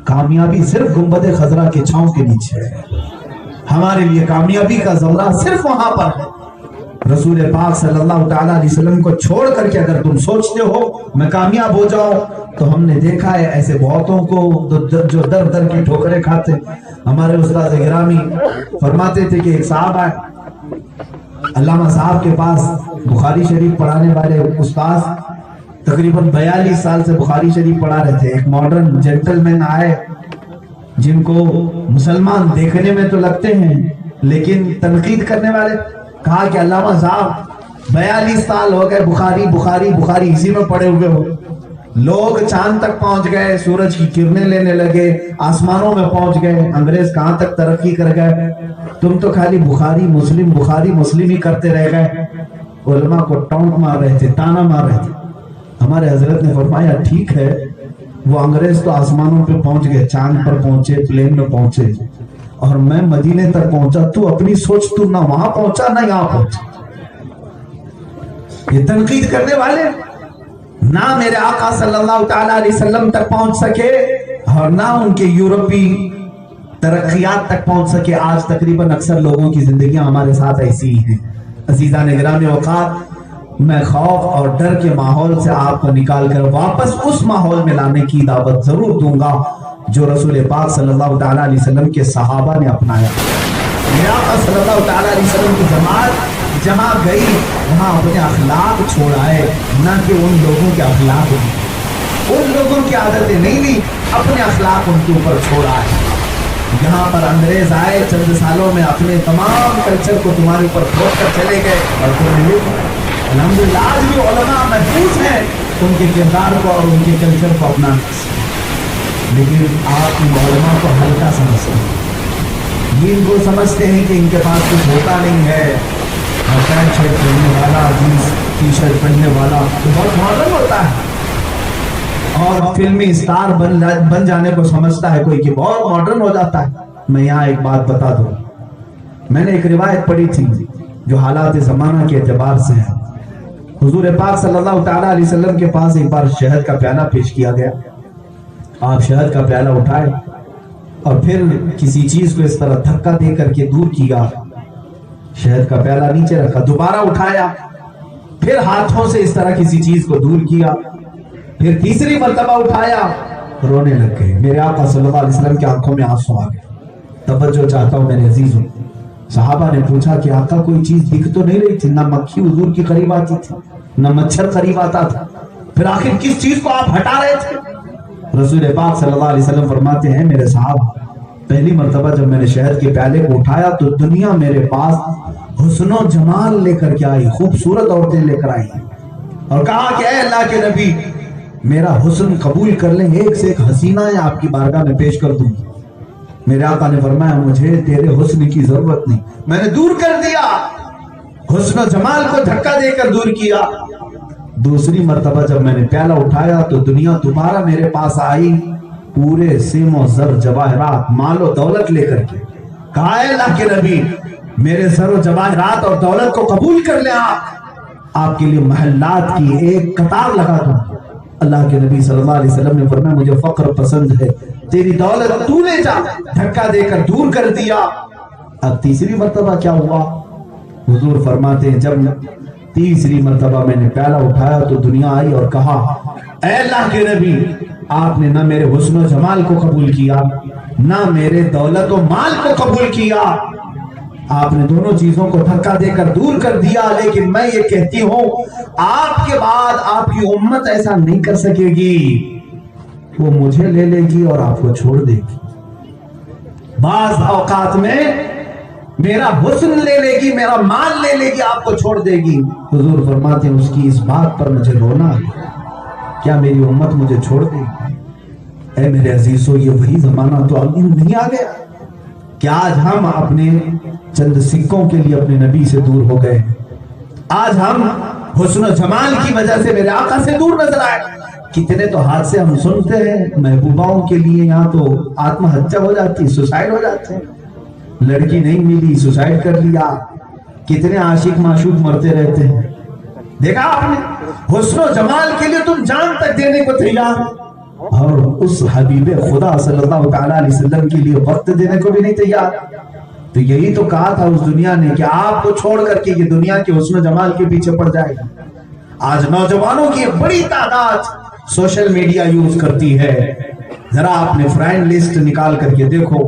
کامیابی صرف گنبد خضرا کے چھاؤں کے نیچے ہے۔ ہمارے لیے کامیابی کا زمرہ صرف وہاں پر ہے۔ رسول پاک صلی اللہ تعالیٰ علیہ وسلم کو چھوڑ کر کے اگر تم سوچتے ہو میں کامیاب ہو جاؤں، تو ہم نے دیکھا ہے ایسے بہتوں کو جو در در کی ٹھوکریں کھاتے ہمارے استاد گرامی فرماتے تھے کہ ایک صاحب آئے علامہ صاحب کے پاس، بخاری شریف پڑھانے والے استاد تقریباً 42 سال سے بخاری شریف پڑھا رہے تھے. ایک ماڈرن جینٹل مین آئے جن کو مسلمان دیکھنے میں تو لگتے ہیں لیکن تنقید کرنے والے. کہا کہ علامہ صاحب 42 سال ہو گئے بخاری بخاری بخاری اسی میں پڑے ہوئے ہو. لوگ چاند تک پہنچ گئے، سورج کی کرنیں لینے لگے، آسمانوں میں پہنچ گئے، انگریز کہاں تک ترقی کر گئے، تم تو خالی بخاری مسلم ہی کرتے رہ گئے. علماء کو ٹونٹ مار رہے تھے، تانا مار رہے تھے. ہمارے حضرت نے فرمایا ٹھیک ہے، وہ انگریز تو آسمانوں پہ پہنچ گئے، چاند پر پہنچے، پلین میں پہنچے، اور میں مدینے تک پہنچا. تو اپنی سوچ تو نہ وہاں پہنچا نہ یہاں پہنچا. یہ تنقید کرنے والے نہ میرے آقا صلی اللہ تعالیٰ علیہ وسلم تک پہنچ سکے اور نہ ان کے یورپی ترقیات تک پہنچ سکے. آج تقریباً اکثر لوگوں کی زندگیاں ہمارے ساتھ ایسی ہی ہیں. عزیزان گرامی اوقات، میں خوف اور ڈر کے ماحول سے آپ کو نکال کر واپس اس ماحول میں لانے کی دعوت ضرور دوں گا جو رسول پاک صلی اللہ تعالیٰ علیہ وسلم کے صحابہ نے اپنایا. میرے آقا صلی اللہ تعالیٰ علیہ وسلم کی جماعت جہاں گئی وہاں اپنے اخلاق چھوڑائے، نہ کہ ان لوگوں کے اخلاق لی، ان لوگوں کی عادتیں نہیں لی، اپنے اخلاق ان کے اوپر چھوڑائے. یہاں پر انگریز آئے، چند سالوں میں اپنے تمام کلچر کو تمہارے اوپر پھوڑ کر چلے گئے اور تمہیں لے گئے. الحمدللہ آج بھی علماء محفوظ ہیں ان کے کردار کو اور ان کے کلچر کو اپنانے سے، لیکن آپ ان علماء کو ہلکا سمجھتے ہیں. یہ ان کو سمجھتے ہیں کہ ان کے پاس کچھ ہوتا نہیں ہے، اور پینٹ شرٹ پہننے والا، جینس ٹی شرٹ پہننے والا تو بہت ماڈرن ہوتا ہے، اور فلمی اسٹار بن جانے کو سمجھتا ہے کوئی کہ بہت ماڈرن ہو جاتا ہے. میں یہاں ایک بات بتا دوں، میں نے ایک روایت پڑھی تھی جو حالات زمانہ کے اعتبار سے ہے. حضور پاک صلی اللہ تعالیٰ علیہ وسلم کے پاس ایک بار شہد کا پیالہ پیش کیا گیا. آپ شہد کا پیالہ اٹھائے اور پھر کسی چیز کو اس طرح دھکا دے کر کے دور کیا. شہد کا پیالہ نیچے رکھا، دوبارہ اٹھایا، پھر ہاتھوں سے اس طرح کسی چیز کو دور کیا، پھر تیسری مرتبہ اٹھایا، رونے لگ گئے. میرے آقا صلی اللہ علیہ وسلم کی آنکھوں میں آنسو آ گئے. توجہ چاہتا ہوں میرے عزیزوں. صحابہ نے پوچھا کہ آقا کوئی چیز دکھ تو نہیں رہی تھی؟ نہ مکھی حضور کی قریب آتی تھی، نہ مچھر قریب آتا تھا، پھر آخر کس چیز کو آپ ہٹا رہے تھے؟ رسول پاک صلی اللہ علیہ وسلم فرماتے ہیں میرے صحابہ، پہلی مرتبہ جب میں نے شہد کے پیالے کو اٹھایا تو دنیا میرے پاس حسن و جمال لے کر کے آئی، خوبصورت عورتیں لے کر آئی، اور کہا کہ اے اللہ کے نبی میرا حسن قبول کر لیں، ایک سے ایک حسینہ آپ کی بارگاہ میں پیش کر دوں. میرے آقا نے فرمایا مجھے تیرے حسن کی ضرورت نہیں، میں نے دور کر دیا، حسن و جمال کو دھکا دے کر دور کیا. دوسری مرتبہ جب میں نے پیالہ اٹھایا تو دنیا دوبارہ میرے پاس آئی، پورے سیم و زر جواہرات مال و دولت لے کر کے. کہا اے اللہ کے نبی میرے زر و جواہرات اور دولت کو قبول کر لیں، آپ کے لیے محلات کی ایک قطار لگا دوں. اللہ کے نبی صلی اللہ علیہ وسلم نے فرمایا مجھے فقر پسند ہے، تیری دولت تو لے جا، دھکا دے کر دور کر دیا. اب تیسری مرتبہ کیا ہوا؟ حضور فرماتے ہیں جب تیسری مرتبہ میں نے پیالہ اٹھایا تو دنیا آئی اور کہا اے اللہ کے نبی آپ نے نہ میرے حسن و جمال کو قبول کیا، نہ میرے دولت و مال کو قبول کیا، آپ نے دونوں چیزوں کو دھکا دے کر دور کر دیا. لیکن میں یہ کہتی ہوں آپ کے بعد آپ کی امت ایسا نہیں کر سکے گی، وہ مجھے لے لے گی اور آپ کو چھوڑ دے گی. بعض اوقات میں میرا حسن لے لے گی، میرا مال لے لے گی، آپ کو چھوڑ دے گی. حضور فرماتے ہیں اس کی اس بات پر مجھے رونا ہے، کیا میری امت مجھے چھوڑ دے گی؟ اے میرے عزیزو یہ وہی زمانہ تو اب نہیں آ گیا کہ آج ہم اپنے چند سکوں کے لیے اپنے نبی سے دور ہو گئے. آج ہم حسن و جمال کی وجہ سے میرے آقا سے دور نظر آئے. کتنے تو حادثے ہم سنتے ہیں محبوباؤں کے لیے، یہاں تو آتم ہتیا ہو جاتی، سوسائڈ ہو جاتے ہیں، لڑکی نہیں ملی سوسائڈ کر لیا. کتنے عاشق معشوق مرتے رہتے ہیں. دیکھا آپ نے حسن و جمال کے لیے تم جان تک دینے کو تیار، اور اس حبیب خدا صلی اللہ تعالیٰ علیہ وسلم کے لیے وقت دینے کو بھی نہیں تیار. تو یہی تو کہا تھا اس دنیا نے کہ آپ کو چھوڑ کر کے یہ دنیا کے حسن و جمال کے پیچھے پڑ جائے گا. آج نوجوانوں کی ایک بڑی تعداد سوشل میڈیا یوز کرتی ہے. ذرا اپنے فرینڈ لسٹ نکال کر کے دیکھو،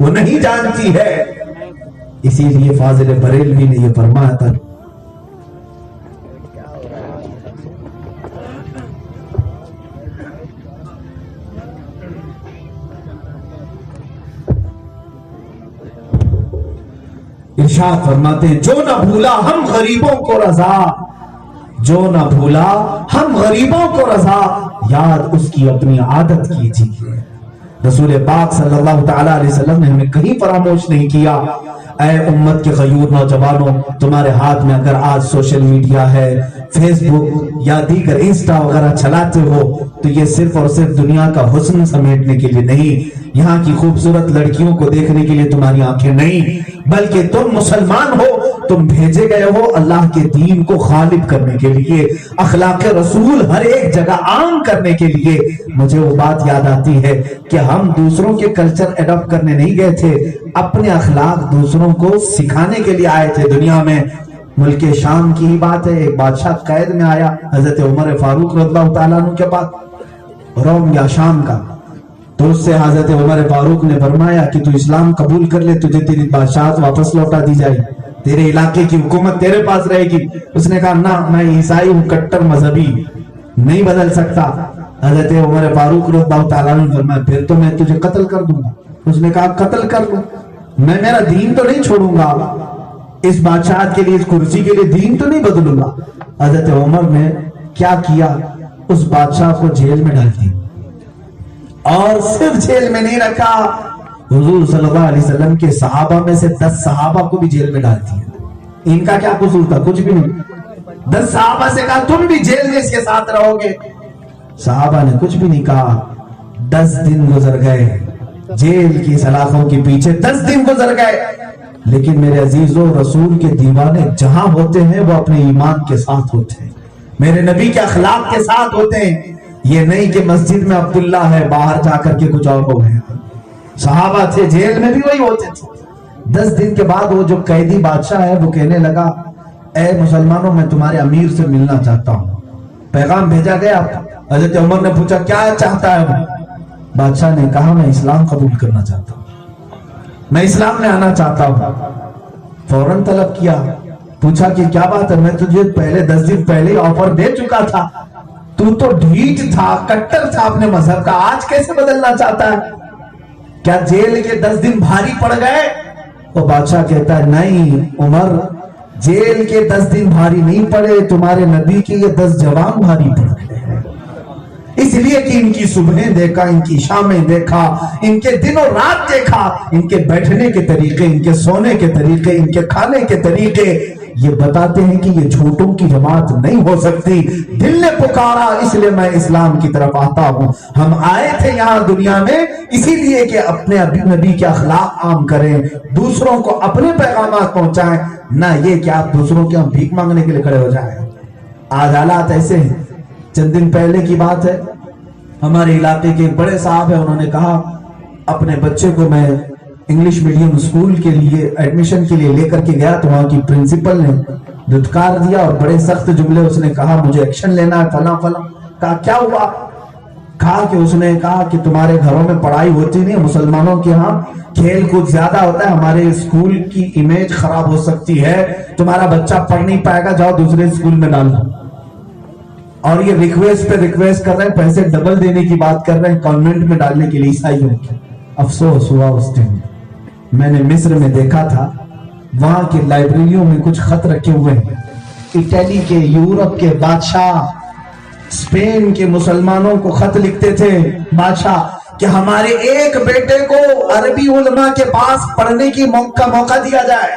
وہ نہیں جانتی ہے. اسی لیے فاضل بریلوی نے یہ فرمایا تھا, ارشاد فرماتے ہیں جو نہ بھولا ہم غریبوں کو رضا, جو نہ بھولا ہم غریبوں کو رضا, یاد اس کی اپنی عادت کیجیے. رسول پاک صلی اللہ تعالی علیہ وسلم نے ہمیں کہیں فراموش نہیں کیا. اے امت کے غیور نوجوانوں, تمہارے ہاتھ میں اگر آج سوشل میڈیا ہے, فیس بک یا دیگر انسٹا وغیرہ چلاتے ہو, تو یہ صرف اور صرف دنیا کا حسن سمیٹنے کے لیے نہیں, یہاں کی خوبصورت لڑکیوں کو دیکھنے کے لیے تمہاری آنکھیں نہیں, بلکہ تم مسلمان ہو, تم بھیجے گئے ہو اللہ کے دین کو غالب کرنے کے لیے, اخلاق رسول ہر ایک جگہ عام کرنے کے لیے. مجھے وہ بات یاد آتی ہے کہ ہم دوسروں کے کلچر ایڈاپٹ کرنے نہیں گئے تھے, اپنے اخلاق دوسروں کو سکھانے کے لیے آئے تھے دنیا میں. ملک شام کی ہی بات ہے, ایک بادشاہ قید میں آیا حضرت عمر فاروق رضی اللہ تعالیٰ عنہ کے پاس, روم یا شام کا, تو اس سے حضرت عمر فاروق نے فرمایا کہ تو اسلام قبول کر لے, تجھے تیری بادشاہت واپس لوٹا دی جائے, تیرے علاقے کی حکومت تیرے پاس رہے گی. اس نے کہا نہ, میں عیسائی ہوں, کٹر مذہبی, نہیں بدل سکتا. حضرت عمر فاروق رضی اللہ تعالیٰ عنہ نے فرمایا پھر تو میں تجھے قتل کر دوں گا. اس نے کہا قتل کر لوں, میں میرا دین تو نہیں چھوڑوں گا, اس بادشاہت کے لیے, اس کرسی کے لیے دین تو نہیں بدلوں گا. حضرت عمر نے کیا کیا, اس بادشاہ کو جیل میں ڈال دیا, اور صرف جیل میں نہیں رکھا, حضور صلی اللہ علیہ وسلم کے صحابہ میں سے 10 صحابہ کو بھی جیل میں ڈال دیا. ان کا کیا قصور تھا, کچھ بھی نہیں. 10 صحابہ سے کہا تم بھی جیل میں اس کے ساتھ رہو گے, صحابہ نے کچھ بھی نہیں کہا. 10 دن گزر گئے, جیل کی سلاخوں کے پیچھے 10 دن گزر گئے. لیکن میرے عزیزوں, رسول کے دیوانے جہاں ہوتے ہیں وہ اپنے ایمان کے ساتھ ہوتے ہیں, میرے نبی کے اخلاق کے ساتھ ہوتے ہیں. یہ نہیں کہ مسجد میں عبداللہ ہے, باہر جا کر کے کچھ اور ہو گئے. صحابہ تھے, جیل میں بھی وہی ہوتے تھے. 10 دن کے بعد وہ جو قیدی بادشاہ ہے وہ کہنے لگا اے مسلمانوں, میں تمہارے امیر سے ملنا چاہتا ہوں. پیغام بھیجا گیا. حضرت عمر نے پوچھا کیا چاہتا ہے وہ؟ بادشاہ نے کہا میں اسلام قبول کرنا چاہتا ہوں, میں اسلام میں آنا چاہتا ہوں. فوراً طلب کیا, پوچھا کہ کیا بات ہے, میں تجھے پہلے 10 دن پہلے آفر دے چکا تھا, تو ڈھیٹ تھا, کٹر تھا اپنے مذہب کا, آج کیسے بدلنا چاہتا ہے؟ کیا جیل کے 10 دن بھاری پڑ گئے؟ وہ بادشاہ کہتا ہے نہیں عمر, جیل کے 10 دن بھاری نہیں پڑے, تمہارے نبی کے یہ 10 جوان بھاری پڑ گئے. اس لیے کہ ان کی صبحیں دیکھا, ان کی شامیں دیکھا, ان کے دن و رات دیکھا, ان کے بیٹھنے کے طریقے, ان کے سونے کے طریقے, ان کے کھانے کے طریقے, یہ بتاتے ہیں کہ یہ جھوٹوں کی جماعت نہیں ہو سکتی. دل نے پکارا اس لیے میں اسلام کی طرف آتا ہوں. ہم آئے تھے یہاں دنیا میں اسی لیے کہ اپنے نبی کے اخلاق عام کریں, دوسروں کو اپنے پیغامات پہنچائیں, نہ یہ کہ آپ دوسروں کے ہم بھیک مانگنے کے لیے کھڑے ہو جائیں. آج حالات ایسے ہیں. چند دن پہلے کی بات ہے, ہمارے علاقے کے بڑے صاحب ہیں, انہوں نے کہا اپنے بچے کو میں انگلش میڈیم اسکول کے لیے ایڈمیشن کے لیے لے کر کے گیا, تو وہاں کی پرنسپل نے دھتکار دیا اور بڑے سخت جملے اس نے کہا مجھے ایکشن لینا ہے, فلاں فلاں. کہا کیا ہوا؟ کہا کہ اس نے کہا کہ تمہارے گھروں میں پڑھائی ہوتی نہیں, مسلمانوں کے ہاں کھیل کود زیادہ ہوتا ہے, ہمارے اسکول کی امیج خراب ہو سکتی ہے, تمہارا بچہ پڑھ نہیں پائے گا, جاؤ دوسرے اسکول میں ڈال دو. اور یہ ریکویسٹ پہ ریکویسٹ کر رہے ہیں, پیسے ڈبل دینے کی بات کر رہے ہیں کانوینٹ میں ڈالنے کے لیے عیسائیوں کے. افسوس ہوا اس دن. میں نے مصر میں دیکھا تھا, وہاں کے لائبریریوں میں کچھ خط رکھے ہوئے ہیں, اٹلی کے, یورپ کے بادشاہ اسپین کے مسلمانوں کو خط لکھتے تھے بادشاہ کہ ہمارے ایک بیٹے کو عربی علماء کے پاس پڑھنے کی موقع دیا جائے.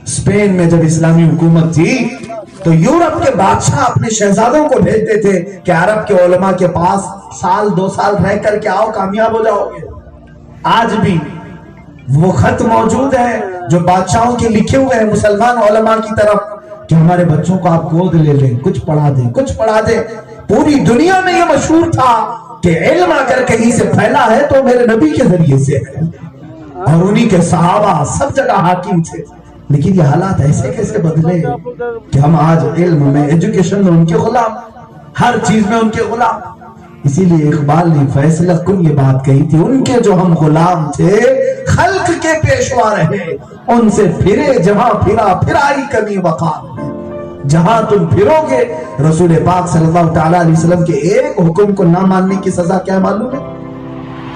اسپین میں جب اسلامی حکومت تھی تو یورپ کے بادشاہ اپنے شہزادوں کو بھیجتے تھے کہ عرب کے علماء کے پاس 1-2 سال رہ کر کے آؤ, کامیاب ہو جاؤ گے. آج بھی وہ خط موجود ہے جو بادشاہوں کے لکھے ہوئے ہیں مسلمان علماء کی طرف کہ ہمارے بچوں کو آپ گود لے لیں, کچھ پڑھا دیں, کچھ پڑھا دیں. پوری دنیا میں یہ مشہور تھا کہ علم اگر کہیں سے پھیلا ہے تو میرے نبی کے ذریعے سے ہے, اور انہی کے صحابہ سب جگہ حاکم تھے. لیکن یہ حالات ایسے کیسے بدلے کہ ہم آج علم میں, ایجوکیشن میں ان کے غلام, ہر چیز میں ان کے غلام. اسی لیے اقبال نے فیصلہ کن یہ بات کہی تھی, ان کے جو ہم غلام تھے خلق کے پیشوا رہے، ان سے پھرے جہاں پھرا پھرائی کمی وقار۔ جہاں تم پھرو گے، رسول پاک صلی اللہ تعالیٰ علیہ وسلم کے ایک حکم کو نہ ماننے کی سزا کیا معلوم ہے؟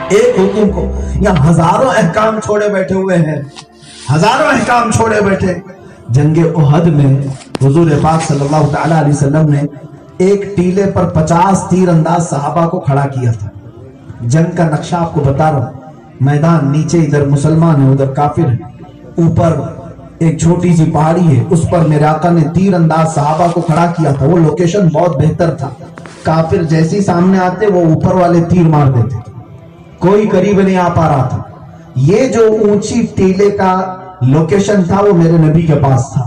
ایک حکم کو، یا ہزاروں احکام چھوڑے بیٹھے ہوئے ہیں، ہزاروں احکام چھوڑے بیٹھے۔ جنگ احد میں حضور پاک صلی اللہ تعالیٰ علیہ وسلم نے ایک ٹیلے پر 50 تیر انداز صحابہ کو کھڑا کیا تھا۔ جنگ کا نقشہ آپ کو بتا رہا ہوں، میدان نیچے ادھر مسلمان ہے، ادھر کافر ہے، اوپر ایک چھوٹی سی پہاڑی ہے، اس پر میرے آقا نے تیر انداز صحابہ کو کھڑا کیا تھا۔ وہ لوکیشن بہت بہتر تھا، کافر جیسی سامنے آتے وہ اوپر والے تیر مار دیتے تھے، کوئی قریب نہیں آ پا رہا تھا۔ یہ جو اونچی ٹیلے کا لوکیشن تھا وہ میرے نبی کے پاس تھا۔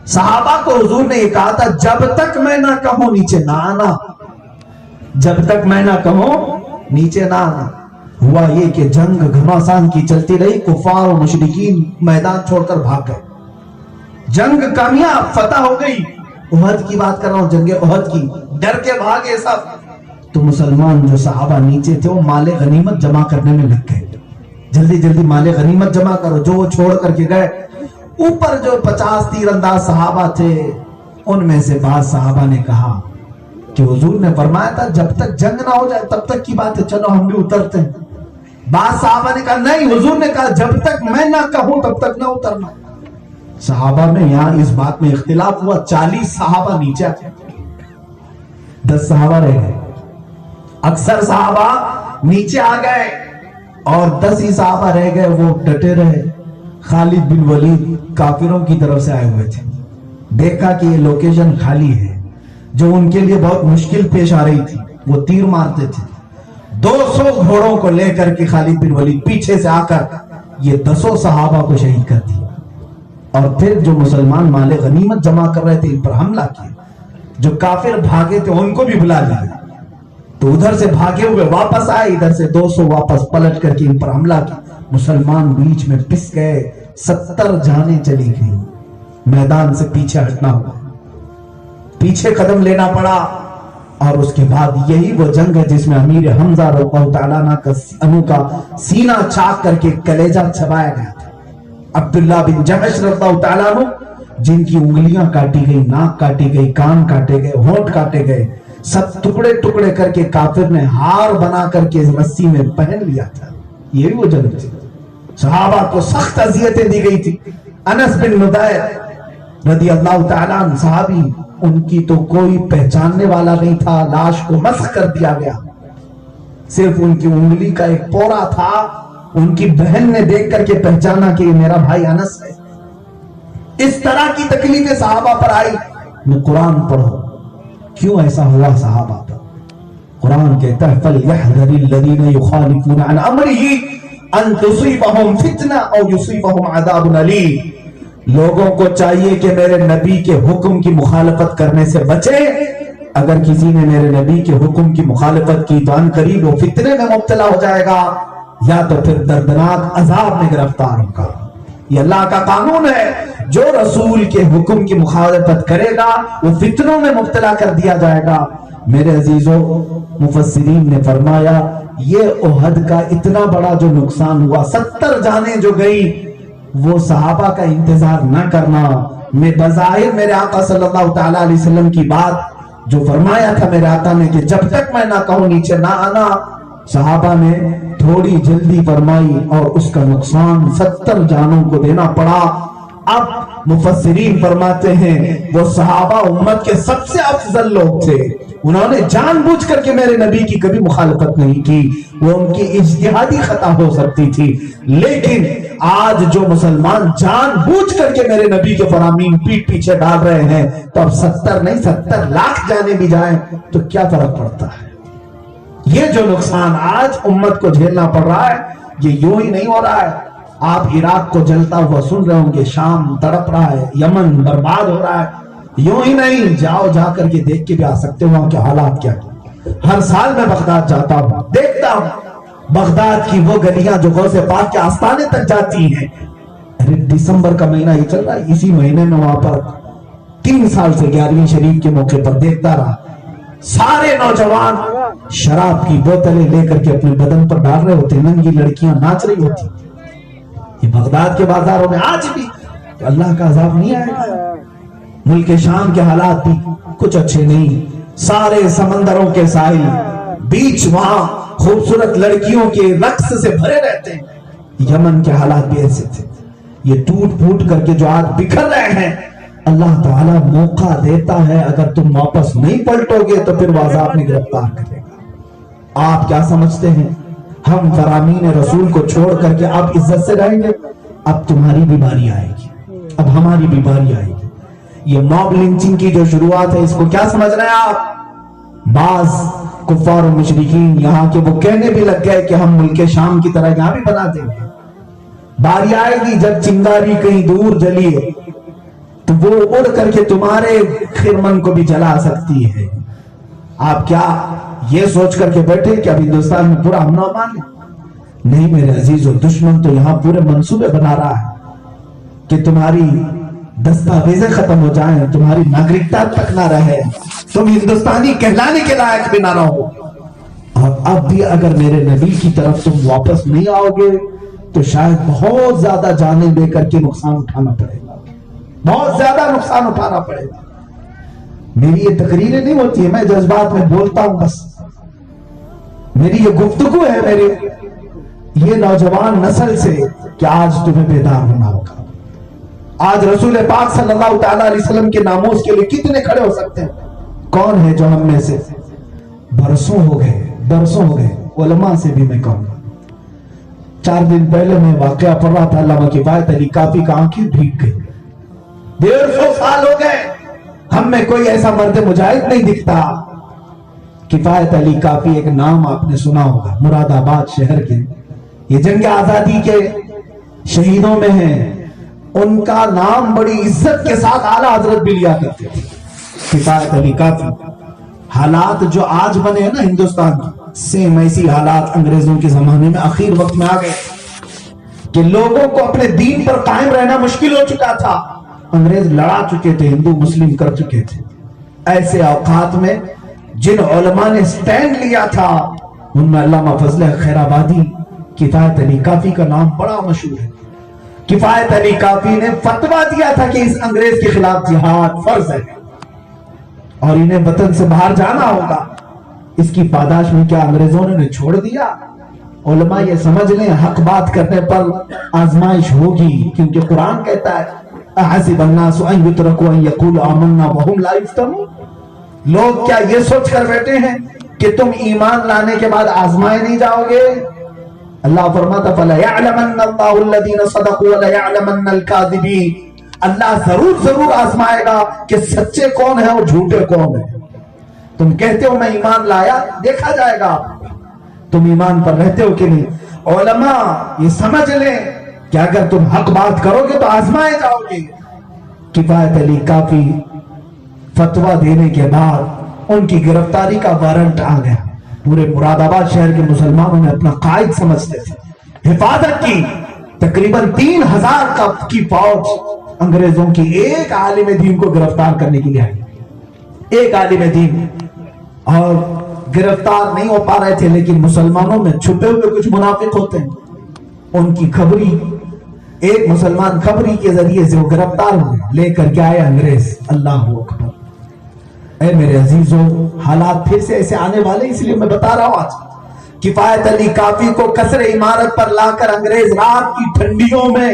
صحابہ کو حضور نے یہ کہا تھا جب تک میں نہ کہوں نیچے نہ آنا، جب تک میں نہ کہوں نیچے نہ آنا۔ ہوا یہ کہ جنگ گھماسان کی چلتی رہی، کفار و مشرکین میدان چھوڑ کر بھاگ گئے، جنگ کامیاب فتح ہو گئی۔ احد کی بات کر رہا ہوں، جنگ احد کی، ڈر کے بھاگے سب۔ تو مسلمان جو صحابہ نیچے تھے وہ مال غنیمت جمع کرنے میں لگ گئے، جلدی جلدی مال غنیمت جمع کرو جو وہ چھوڑ کر کے گئے۔ اوپر جو 50 تیر انداز صحابہ تھے، ان میں سے بعض صحابہ نے کہا کہ حضور نے فرمایا تھا جب تک جنگ نہ ہو جائے تب تک کی بات ہے، چلو ہم بھی اترتے ہیں۔ بعض صحابہ نے کہا نہیں، حضور نے کہا جب تک میں نہ کہوں تب تک نہ اترنا۔ صحابہ میں یہاں اس بات میں اختلاف ہوا، 40 صحابہ نیچے آتے، 10 صحابہ رہ گئے۔ اکثر صحابہ نیچے آ گئے اور 10 ہی صحابہ رہ گئے، وہ ڈٹے رہے۔ خالد بن ولید کافروں کی طرف سے آئے ہوئے تھے، دیکھا کہ یہ لوکیشن خالی ہے جو ان کے لیے بہت مشکل پیش آ رہی تھی، وہ تیر مارتے تھے۔ 200 گھوڑوں کو لے کر کے خالد بن ولید پیچھے سے آ کر یہ 10 صحابہ کو شہید کر دیا، اور پھر جو مسلمان مال غنیمت جمع کر رہے تھے ان پر حملہ کیا۔ جو کافر بھاگے تھے ان کو بھی بلا لیا، تو ادھر سے بھاگے ہوئے واپس آئے، ادھر سے 200 واپس پلٹ کر کے ان پر حملہ کیا۔ مسلمان بیچ میں پس گئے، 70 جانیں چلی گئی، میدان سے پیچھے ہٹنا ہوا، پیچھے قدم لینا پڑا۔ اور اس کے بعد یہی وہ جنگ ہے جس میں امیر حمزہ رضی اللہ تعالیٰ عنہ کا سینہ چاک کر کے کلیجہ چھپایا گیا تھا۔ عبداللہ بن جحش رضی اللہ تعالیٰ عنہ جن کی انگلیاں کاٹی گئی، ناک کاٹی گئی، کان کاٹے گئے، ہونٹ کاٹے گئے، سب ٹکڑے ٹکڑے کر کے کافر نے ہار بنا کر کے رسی میں پہن لیا تھا۔ یہ وہ جنگ تھی، صحابہ کو سخت اذیتیں دی گئی تھی۔ انس بن نضیر رضی اللہ تعالیٰ عنہ صحابی، ان کی تو کوئی پہچاننے والا نہیں تھا، لاش کو مسخ کر دیا گیا، صرف ان کی انگلی کا ایک پورا تھا، ان کی بہن نے دیکھ کر کے پہچانا کہ یہ میرا بھائی انس ہے۔ اس طرح کی تکلیفیں صحابہ پر آئی۔ میں قرآن پڑھو کیوں ایسا ہوا صحابہ پر؟ قرآن کہتا ہے فَلْيَحْذَرِ الَّذِينَ يُخَالِفُونَ عَنْ أَمْرِهِ أَن تُصِيبَهُمْ فِتْنَةٌ أَوْ يُصِيبَهُمْ عَذَابٌ أَلِيمٌ۔ لوگوں کو چاہیے کہ میرے نبی کے حکم کی مخالفت کرنے سے بچے، اگر کسی نے میرے نبی کے حکم کی مخالفت کی تو ان قریب وہ فتنے میں مبتلا ہو جائے گا، یا تو پھر دردناک عذاب میں گرفتار ہوگا۔ یہ اللہ کا قانون ہے، جو رسول کے حکم کی مخالفت کرے گا وہ فتنوں میں مبتلا کر دیا جائے گا۔ میرے عزیزوں، مفسرین نے فرمایا یہ احد کا اتنا بڑا جو نقصان ہوا، 70 جانیں جو گئی، وہ صحابہ کا انتظار نہ کرنا۔ میں بظاہر میرے آقا صلی اللہ تعالیٰ علیہ وسلم کی بات جو فرمایا تھا میرے آقا نے کہ جب تک میں نہ کہوں نیچے نہ آنا، صحابہ نے تھوڑی جلدی فرمائی اور اس کا نقصان 70 جانوں کو دینا پڑا۔ اب مفسرین فرماتے ہیں وہ صحابہ امت کے سب سے افضل لوگ تھے، انہوں نے جان بوجھ کر کے میرے نبی کی کبھی مخالفت نہیں کی، وہ ان کی اجتہادی خطا ہو سکتی تھی، لیکن آج جو مسلمان جان بوجھ کر کے میرے نبی کے فرامین پیٹ پیچھے ڈال رہے ہیں، تو اب 70 نہیں 70 لاکھ جانے بھی جائیں تو کیا فرق پڑتا ہے؟ یہ جو نقصان آج امت کو جھیلنا پڑ رہا ہے یہ یوں ہی نہیں ہو رہا ہے۔ آپ عراق کو جلتا ہوا سن رہے ہوں گے، شام تڑپ رہا ہے، یمن برباد ہو رہا ہے، یوں ہی نہیں، جاؤ جا کر کے دیکھ کے بھی آ سکتے ہو وہاں کے حالات کیا۔ ہر سال میں بغداد جاتا ہوں، دیکھتا ہوں بغداد کی وہ گلیاں جو غوث پاک کے آستانے تک جاتی ہیں۔ دسمبر کا مہینہ یہ چل رہا ہے، اسی مہینے میں وہاں پر 3 سال سے 11ویں شریف کے موقع پر دیکھتا رہا، سارے نوجوان شراب کی بوتلیں لے کر کے اپنے بدن پر ڈال رہے ہوتے، ننگی لڑکیاں ناچ رہی ہوتی. یہ بغداد کے بازاروں میں آج بھی تو اللہ کا عذاب نہیں آئے گا. ملک شام کے حالات بھی کچھ اچھے نہیں. سارے سمندروں کے ساحل بیچ وہاں خوبصورت لڑکیوں کے رقص سے بھرے رہتے ہیں. یمن کے حالات بھی ایسے تھے. یہ ٹوٹ پھوٹ کر کے جو آج بکھر رہے ہیں، اللہ تعالیٰ موقع دیتا ہے، اگر تم واپس نہیں پلٹو گے تو پھر وہ عذاب میں گرفتار کرے گا. آپ کیا سمجھتے ہیں ہم فرامین رسول کو چھوڑ کر کے اب عزت سے رہیں گے؟ اب تمہاری بھی باری آئے گی، اب ہماری بھی باری آئے گی. یہ موب لنچنگ کی جو شروعات ہے، اس کو کیا سمجھ رہے ہیں آپ؟ بعض کفار و مشرکین یہاں کے وہ کہنے بھی لگ گئے کہ ہم ملک شام کی طرح یہاں بھی بنا دیں گے. باری آئے گی جب چنگاری کہیں دور جلیے تو وہ اڑ کر کے تمہارے خرمن کو بھی جلا سکتی ہے. آپ کیا یہ سوچ کر کے بیٹھے کہ اب ہندوستان میں پورا امن و امان ہے؟ نہیں میرے عزیزو، دشمن تو یہاں پورے منصوبے بنا رہا ہے کہ تمہاری دستاویزیں ختم ہو جائیں، تمہاری ناگرکتا تک نہ رہے، تم ہندوستانی کہلانے کے لائق بھی نہ رہو. اور اب بھی اگر میرے نبی کی طرف تم واپس نہیں آؤ گے تو شاید بہت زیادہ جانیں دے کر کے نقصان اٹھانا پڑے گا، بہت زیادہ نقصان اٹھانا پڑے گا. میری یہ تقریریں نہیں ہوتی ہے، میں جذبات میں بولتا ہوں، بس میری یہ گفتگو ہے میرے یہ نوجوان نسل سے کہ آج تمہیں بیدار ہونا ہوگا. آج رسول پاک صلی اللہ تعالیٰ علیہ وسلم کے ناموس کے لیے کتنے کھڑے ہو سکتے ہیں؟ کون ہے جو ہم میں سے برسوں ہو گئے علماء سے بھی میں کہوں گا. 4 دن پہلے میں واقعہ پڑھ رہا تھا، علامہ کفایت علی کافی کا آنکھیں بھیگ گئی. 150 سال ہو گئے ہم میں کوئی ایسا مرد مجاہد نہیں دکھتا. کفایت علی کافی ایک نام آپ نے سنا ہوگا، مراد آباد شہر کے، یہ جنگ آزادی کے شہیدوں میں ہیں. ان کا نام بڑی عزت کے ساتھ اعلیٰ حضرت بھی لیا کرتے تھے، کفایت علی کافی. حالات جو آج بنے ہیں نا ہندوستان کی، سیم ایسی حالات انگریزوں کے زمانے میں اخیر وقت میں آ گئے کہ لوگوں کو اپنے دین پر قائم رہنا مشکل ہو چکا تھا. انگریز لڑا چکے تھے، ہندو مسلم کر چکے تھے. ایسے اوقات میں جن علماء نے سٹینڈ لیا تھا ان میں علامہ فضل خیر آبادی، کفایت علی کافی کا نام بڑا مشہور ہے. کفایت علی کافی نے فتویٰ دیا تھا کہ اس انگریز کے خلاف جہاد فرض ہے اور انہیں وطن سے باہر جانا ہوگا. اس کی پاداش میں کیا انگریزوں نے چھوڑ دیا؟ علماء یہ سمجھ لیں حق بات کرنے پر آزمائش ہوگی، کیونکہ قرآن کہتا ہے احسب الناس ان یترکوا ان یقولوا آمنا وہم لا یفتنون. لوگ کیا یہ سوچ کر بیٹھے ہیں کہ تم ایمان لانے کے بعد آزمائے نہیں جاؤ گے؟ اللہ فرماتا فَلَيَعْلَمَنَّ اللَّهُ الَّذِينَ صَدَقُوا وَلَيَعْلَمَنَّ الْكَاذِبِينَ. اللہ ضرور آزمائے گا کہ سچے کون ہیں اور جھوٹے کون ہیں. تم کہتے ہو میں ایمان لایا، دیکھا جائے گا تم ایمان پر رہتے ہو کہ نہیں. علماء یہ سمجھ لیں کہ اگر تم حق بات کرو گے تو آزمائے جاؤ گے. کفایت علی کافی فتویٰ دینے کے بعد ان کی گرفتاری کا وارنٹ آ گیا. پورے مراد آباد شہر کے مسلمانوں نے اپنا قائد سمجھتے تھے، حفاظت کی. تقریباً 3000 کی فوج انگریزوں کی ایک عالم دین کو گرفتار کرنے کے لیے آئی. ایک عالم دین، اور گرفتار نہیں ہو پا رہے تھے، لیکن مسلمانوں میں چھپے ہوئے کچھ منافق ہوتے ہیں، ان کی خبری، ایک مسلمان خبری کے ذریعے سے وہ گرفتار ہوئے، لے کر کے آئے انگریز. اللہ اکبر. اے میرے عزیزوں، حالات پھر سے ایسے آنے والے، اس لیے میں بتا رہا ہوں. آج کفایت علی کافی کو قصر عمارت پر لا کر انگریز رات کی ٹھنڈیوں میں،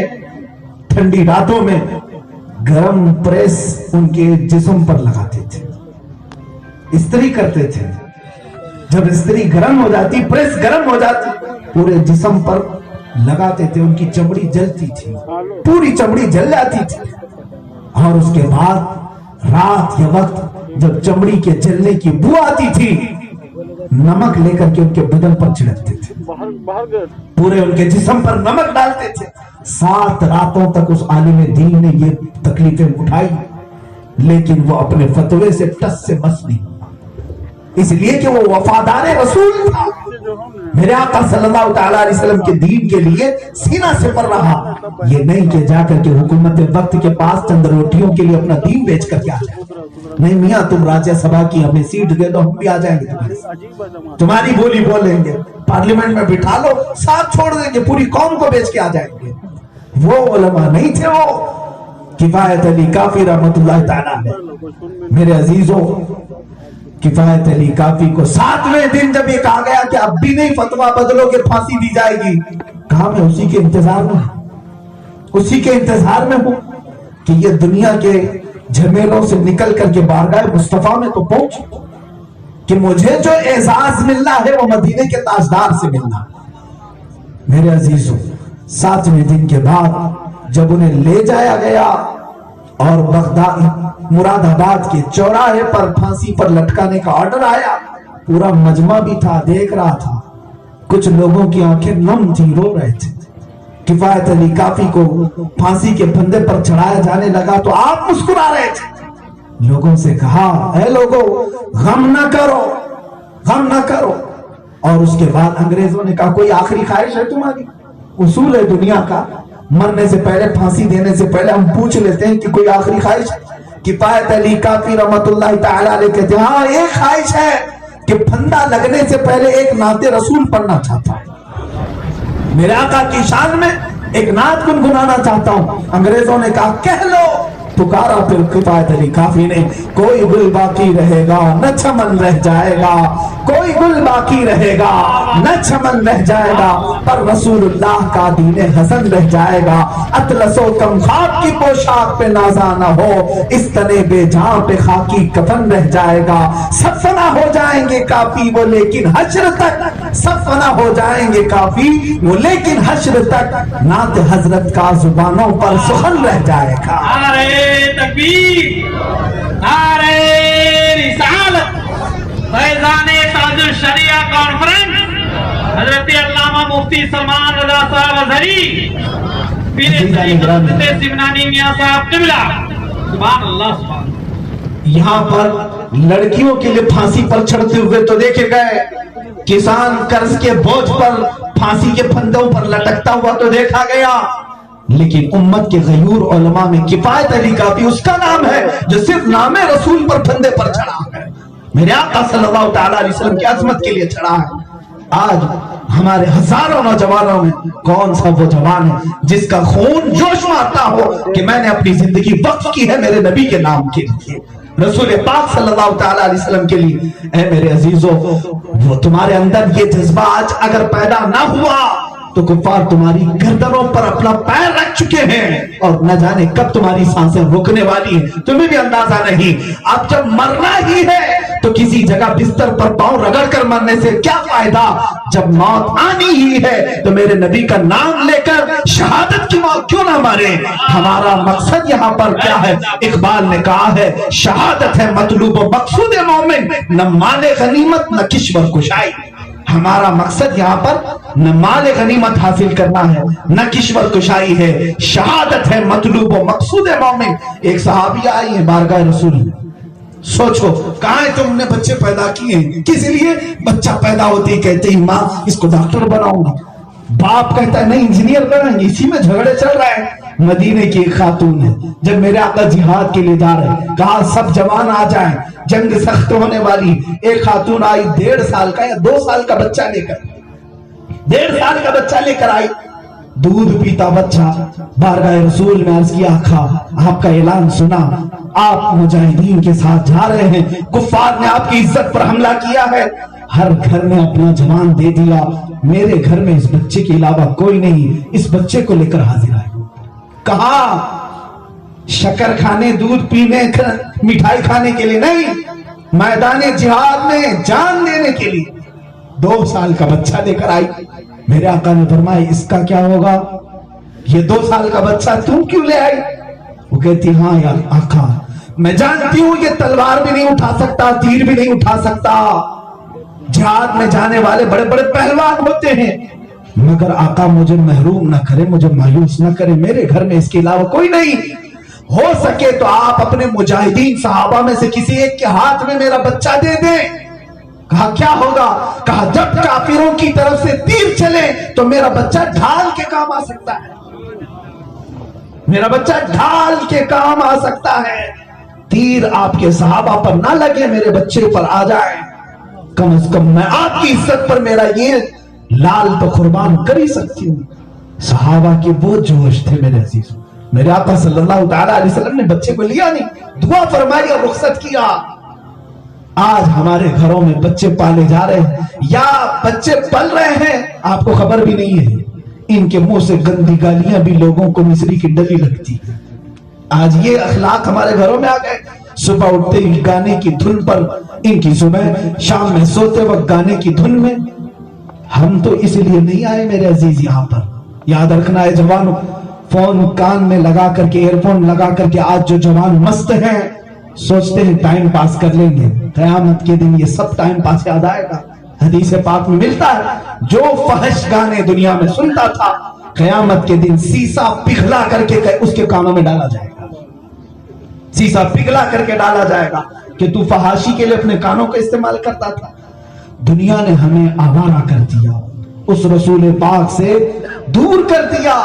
ٹھنڈی راتوں میں گرم پریس ان کے جسم پر لگاتے تھے، استری کرتے تھے. جب استری گرم ہو جاتی، پریس گرم ہو جاتی، پورے جسم پر لگاتے تھے. ان کی چمڑی جلتی تھی، پوری چمڑی جل جاتی تھی. اور اس کے بعد رات کے وقت جب چمڑی کے جلنے کی بو آتی تھی، نمک لے کر کے ان کے بدن پر چھڑکتے تھے، پورے ان کے جسم پر نمک ڈالتے تھے. 7 راتوں تک اس عالم دین نے یہ تکلیفیں اٹھائی، لیکن وہ اپنے فتوے سے ٹس سے مس نہیں. اس لیے کہ وہ وفادار رسول تھا. میرے آقا صلی اللہ تعالیٰ علیہ وسلم کے دین کے لیے سینہ سے پر رہا. یہ نہیں کہ جا کر کے حکومت وقت کے پاس چند روٹیوں کے لیے اپنا دین بیچ کر کے آ جائے. نہیں میاں تم راجیہ سبھا کی ہمیں سیٹ دے دو, ہم بھی آ جائیں گے, تمہاری بولی بولیں گے, پارلیمنٹ میں بٹھا لو, ساتھ چھوڑ دیں گے, پوری قوم کو بیچ کے آ جائیں گے. وہ علماء نہیں تھے وہ. کفایت علی کافی رحمت اللہ تعالیٰ نے, میرے عزیزوں, کفایت علی کافی کو 7ویں دن جب یہ کہا گیا کہ اب بھی نہیں فتویٰ بدلو کہ پھانسی دی جائے گی, کہا میں اسی کے انتظار میں ہوں, اسی کے انتظار میں ہوں کہ یہ دنیا کے جھمیلوں سے نکل کر کے بارگاہ مصطفیٰ میں تو پہنچ, کہ مجھے جو اعزاز ملنا ہے وہ مدینے کے تاجدار سے ملنا. میرے عزیزوں, 7ویں دن کے بعد جب انہیں لے جایا گیا اور بغداد مراد آباد کے چوراہے پر پھانسی پر لٹکانے کا آرڈر آیا, پورا مجمع بھی تھا, دیکھ رہا تھا. کچھ لوگوں کی آنکھیں نم تھی, رو رہے تھے. کفایت علی کافی کو پھانسی کے پھندے پر چڑھایا جانے لگا تو آپ مسکرا رہے تھے. لوگوں سے کہا, اے لوگوں غم نہ کرو, غم نہ کرو. اور اس کے بعد انگریزوں نے کہا, کوئی آخری خواہش ہے تمہاری؟ اصول ہے دنیا کا, مرنے سے پہلے, پھانسی دینے سے پہلے ہم پوچھ لیتے ہیں کہ کوئی آخری خواہش ہے. کفایت علی کافی رحمت اللہ تعالیٰ علیہ کہتے ہیں, ہاں ایک خواہش ہے کہ پھندا لگنے سے پہلے ایک نعت رسول پڑھنا چاہتا ہوں, میرے آقا کی شان میں ایک نعت گنگنانا چاہتا ہوں. انگریزوں نے کہا, کہہ لو. پکارا پھر کفایت علی کافی نے, کوئی گل باقی رہے گا نہ چمن رہ جائے گا, کوئی گل باقی رہے گا نہ چمن رہ جائے گا, پر رسول اللہ کا دین حسن رہ جائے گا. اطلس و کم خاک کی پوشاک پہ نازا نہ ہو, اس تنے بے جان پہ خاکی کفن رہ جائے گا. سب فنا ہو جائیں گے کافی وہ لیکن حشر تک, سب فنا ہو جائیں گے کافی وہ لیکن حشر تک, نعت حضرت کا زبانوں پر سخن رہ جائے گا. تکبیر, نعرہ رسالت, فیضان تاج الشریعہ کانفرنس, حضرت علامہ مفتی سلمان رضا صاحب ازہری, پیر طریقت حضرت سمنانی میاں صاحب قبلہ. سبحان اللہ, سبحان اللہ. یہاں پر لڑکیوں کے لیے پھانسی پر چڑھتے ہوئے تو دیکھے گئے, کسان قرض کے بوجھ پر پھانسی کے پھندوں پر لٹکتا ہوا تو دیکھا گیا. لیکن امت کے غیور علماء میں کفایت علی کافی اس کا نام ہے جو صرف نام رسول پر پھندے پر چڑھا ہے, میرے آقا صلی اللہ تعالیٰ علیہ وسلم کی عظمت کے لیے چڑھا ہے. آج ہمارے ہزاروں نوجوانوں میں کون سا وہ جوان ہے جس کا خون جوش مارتا ہو کہ میں نے اپنی زندگی وقف کی ہے میرے نبی کے نام کے لیے, رسول پاک صلی اللہ تعالیٰ علیہ وسلم کے لیے. اے میرے عزیزوں, وہ تمہارے اندر یہ جذبہ آج اگر پیدا نہ ہوا تو کفار تمہاری گردنوں پر اپنا پیر رکھ چکے ہیں, اور نہ جانے کب تمہاری سانسیں رکنے والی ہیں, تمہیں بھی اندازہ نہیں. اب جب مرنا ہی ہے تو کسی جگہ بستر پر پاؤں رگڑ کر مرنے سے کیا فائدہ, جب موت آنی ہی ہے تو میرے نبی کا نام لے کر شہادت کی موت کیوں نہ مارے. ہمارا مقصد یہاں پر کیا ہے؟ اقبال نے کہا ہے, شہادت ہے مطلوب و مقصود مومن, نہ مال غنیمت نہ کشور کشائی. ہمارا مقصد یہاں پر نہ مال غنیمت حاصل کرنا ہے نہ کشور کشائی ہے, شہادت ہے مطلوب و مقصود مومن. ایک صحابی آئی ہے بارگاہ رسول, سوچو کہاں ہے تم نے بچے پیدا کیے ہیں, کس لیے؟ بچہ پیدا ہوتی کہتے ہیں ماں اس کو ڈاکٹر بناؤں گا, باپ کہتا ہے نہیں انجینئر بنائیں گے. اسی میں جھگڑے چل رہے ہیں. مدینے کی ایک خاتون ہے, جب میرے آقا جہاد کے لیے جا رہے, کہا سب جوان آ جائیں, جنگ سخت ہونے والی. ایک خاتون آئی 1.5 سال کا یا 2 سال کا بچہ لے کر, 1.5 سال کا بچہ لے کر آئی, دودھ پیتا بچہ. بارگاہ رسول میں عرض کیا, آقا آپ کا اعلان سنا, آپ مجاہدین کے ساتھ جا رہے ہیں, کفار نے آپ کی عزت پر حملہ کیا ہے, ہر گھر میں اپنا جوان دے دیا, میرے گھر میں اس بچے کے علاوہ کوئی نہیں, اس بچے کو لے کر حاضر آئے. کہا شکر کھانے, دودھ پینے, مٹھائی کھانے کے لیے نہیں, میدان جہاد میں جان دینے کے لیے 2 سال کا بچہ لے کر آئی. میرے آقا نے فرمایا اس کا کیا ہوگا, یہ 2 سال کا بچہ تم کیوں لے آئی؟ وہ کہتی ہاں یا آقا میں جانتی ہوں یہ تلوار بھی نہیں اٹھا سکتا, تیر بھی نہیں اٹھا سکتا, جہاد میں جانے والے بڑے بڑے پہلوان ہوتے ہیں, مگر آقا مجھے محروم نہ کرے, مجھے مایوس نہ کرے, میرے گھر میں اس کے علاوہ کوئی نہیں. ہو سکے تو آپ اپنے مجاہدین صحابہ میں سے کسی ایک کے ہاتھ میں میرا بچہ دے دیں, کہا کیا ہوگا؟ کہا جب کافروں کی طرف سے تیر چلے تو میرا بچہ ڈھال کے کام آ سکتا ہے، میرا بچہ ڈھال کے کام آ سکتا ہے، تیر آپ کے صحابہ پر نہ لگے، میرے بچے پر آ جائے، کم از کم میں آپ کی عزت پر میرا یہ لال تو قربان کر ہی سکتی ہوں۔ صحابہ کے وہ جوش تھے میرے عزیز، میرے آقا صلی اللہ تعالیٰ علیہ وسلم نے بچے کو لیا نہیں، دعا فرمائی اور رخصت کیا۔ آج ہمارے گھروں میں بچے پالے جا رہے ہیں یا بچے پل رہے ہیں، آپ کو خبر بھی نہیں ہے، ان کے منہ سے گندی گالیاں بھی لوگوں کو مصری کی ڈلی لگتی ہے۔ آج یہ اخلاق ہمارے گھروں میں آ گئے، صبح اٹھتے ہی گانے کی دھن پر ان کی صبح، شام میں سوتے وقت گانے کی دھن میں۔ ہم تو اس لیے نہیں آئے میرے عزیز یہاں پر، یاد رکھنا ہے جوانوں، فون کان میں لگا کر کے، ایئر فون لگا کر کے آج جو جوان مست ہیں، سوچتے ہیں ٹائم پاس کر لیں گے، قیامت کے دن یہ سب ٹائم پاس یاد آئے گا۔ حدیث پاک میں ملتا ہے جو فحش گانے دنیا میں سنتا تھا، قیامت کے دن سیسا پگھلا کر کے اس کے کانوں میں ڈالا جائے گا، سیسا پگھلا کر کے ڈالا جائے گا کہ تو فحاشی کے لیے اپنے کانوں کا استعمال کرتا تھا۔ دنیا نے ہمیں آوارہ کر دیا، اس رسول پاک سے دور کر دیا۔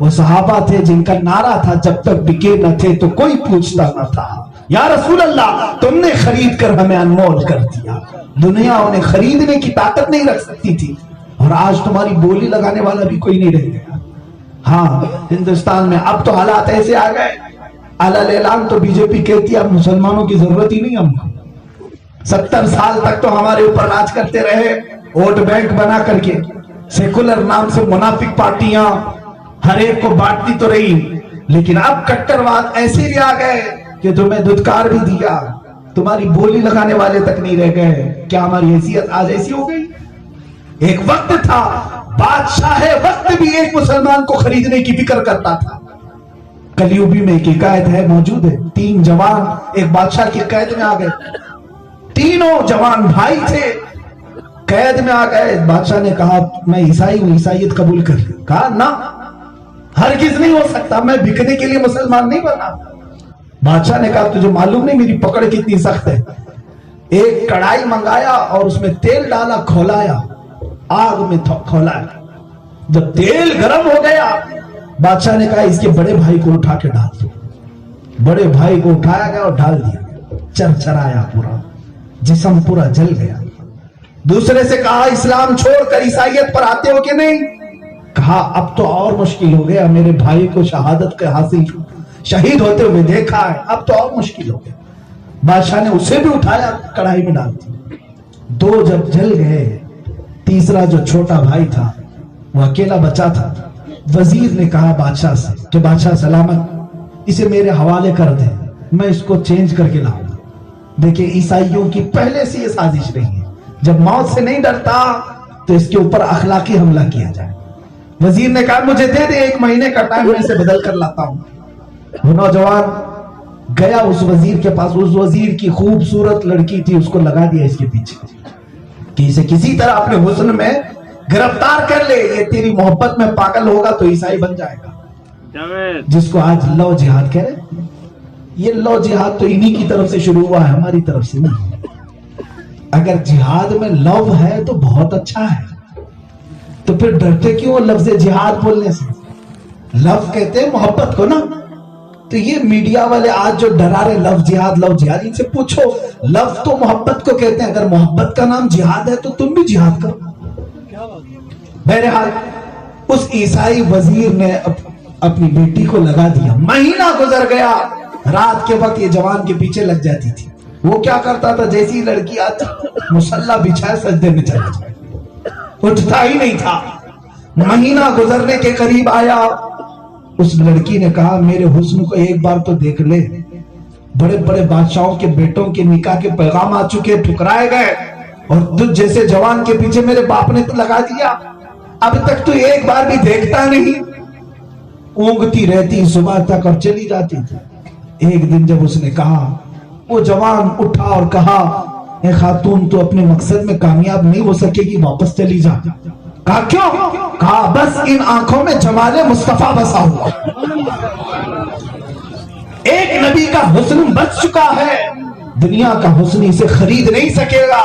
وہ صحابہ تھے جن کا نعرہ تھا جب تک بکے نہ تھے تو کوئی پوچھتا نہ تھا، یا رسول اللہ تم نے خرید کر ہمیں انمول کر دیا۔ دنیا انہیں خریدنے کی طاقت نہیں رکھ سکتی تھی، اور آج تمہاری بولی لگانے والا بھی کوئی نہیں رہ گیا۔ ہاں ہندوستان میں اب تو حالات ایسے آ گئے، علل اعلان تو بی جے پی کہتی ہے اب مسلمانوں کی ضرورت ہی نہیں ہم کو۔ 70 سال تک تو ہمارے اوپر راج کرتے رہے، ووٹ بینک بنا کر کے، سیکولر نام سے منافق پارٹیاں ہر ایک کو بانٹتی تو رہی، لیکن اب کٹرواد ایسے بھی آ گئے کہ تمہیں دھتکار بھی دیا، تمہاری بولی لگانے والے تک نہیں رہ گئے۔ کیا ہماری حیثیت آج ایسی ہو گئی؟ ایک وقت تھا بادشاہ وقت بھی ایک مسلمان کو خریدنے کی فکر کرتا تھا۔ کلیوبی میں ایک حکایت ہے، موجود ہے، 3 جوان ایک بادشاہ کی قید میں آ گئے، تینوں جوان بھائی تھے، قید میں آ گئے۔ بادشاہ نے کہا میں عیسائی ہوں، عیسائیت قبول کر لی۔ کہا نہ، ہرگز نہیں ہو سکتا، میں بکنے کے لیے مسلمان نہیں بنا۔ بادشاہ نے کہا تجھے معلوم نہیں میری پکڑ کتنی سخت ہے۔ ایک کڑائی منگایا اور اس میں تیل ڈالا، کھولایا، آگ میں کھولایا، جب تیل گرم ہو گیا بادشاہ نے کہا اس کے بڑے بھائی کو اٹھا کے ڈال دو۔ بڑے بھائی کو اٹھایا گیا اور ڈال دیا، چرچرایا، پورا جسم پورا جل گیا۔ دوسرے سے کہا اسلام چھوڑ کر عیسائیت پر آتے ہو کہ نہیں؟ کہا اب تو اور مشکل ہو گیا، میرے بھائی کو شہادت کے حاصل شہید ہوتے ہوئے دیکھا ہے، اب تو اور مشکل ہو گیا۔ بادشاہ نے اسے بھی اٹھایا، کڑائی میں ڈال دی۔ 2 جب جل گئے، تیسرا جو چھوٹا بھائی تھا وہ اکیلا بچا تھا۔ وزیر نے کہا بادشاہ سے کہ بادشاہ سلامت، اسے میرے حوالے کر دیں، میں اس کو چینج کر کے لاؤں گا۔ دیکھیں عیسائیوں کی پہلے سے یہ سازش رہی ہے، جب موت سے نہیں ڈرتا تو اس کے اوپر اخلاقی حملہ کیا جائے۔ وزیر نے کہا مجھے دے دے، 1 مہینے کا ٹائم، میں اسے بدل کر لاتا ہوں۔ وہ نوجوان گیا اس وزیر کے پاس، اس وزیر کی خوبصورت لڑکی تھی، اس کو لگا دیا اس کے پیچھے کہ اسے کسی طرح اپنے حسن میں گرفتار کر لے، یہ تیری محبت میں پاگل ہوگا تو عیسائی بن جائے گا، جس کو آج لو جہاد کہہ رہے۔ یہ لو جہاد تو انہی کی طرف سے شروع ہوا ہے، ہماری طرف سے نہیں۔ اگر جہاد میں لو ہے تو بہت اچھا ہے، تو پھر ڈرتے کیوں لفظ جہاد بولنے سے؟ لو کہتے ہیں محبت کو نا، تو یہ میڈیا والے آج جو ڈرا رہے لو جہاد لو جہاد، ان سے پوچھو لو تو محبت کو کہتے ہیں، اگر محبت کا نام جہاد ہے تو تم بھی جہاد کرو۔ بہرحال اس عیسائی وزیر نے اپنی بیٹی کو لگا دیا۔ مہینہ گزر گیا، رات کے وقت یہ جوان کے پیچھے لگ جاتی تھی۔ وہ کیا کرتا تھا، جیسی لڑکی آتی مصلی بچھائے سجدے میں چلا جائے، اٹھتا ہی نہیں تھا۔ مہینہ گزرنے کے قریب آیا، اس لڑکی نے کہا میرے حسن کو ایک بار تو دیکھ لے، بڑے بڑے بادشاہوں کے بیٹوں کے نکاح کے پیغام آ چکے، ٹھکرائے گئے، اور تجھ جیسے جوان کے پیچھے میرے باپ نے تو لگا دیا، اب تک تو ایک بار بھی دیکھتا نہیں۔ اونگتی رہتی صبح تک اور چلی جاتی تھی۔ ایک دن جب اس نے کہا، وہ جوان اٹھا اور کہا اے خاتون تو اپنے مقصد میں کامیاب نہیں ہو سکے گی، واپس چلی جا۔ کہا کیوں؟ کہا بس ان آنکھوں میں جمال مصطفیٰ بسا ہوا، ایک نبی کا حسن بس چکا ہے، دنیا کا حسن اسے خرید نہیں سکے گا۔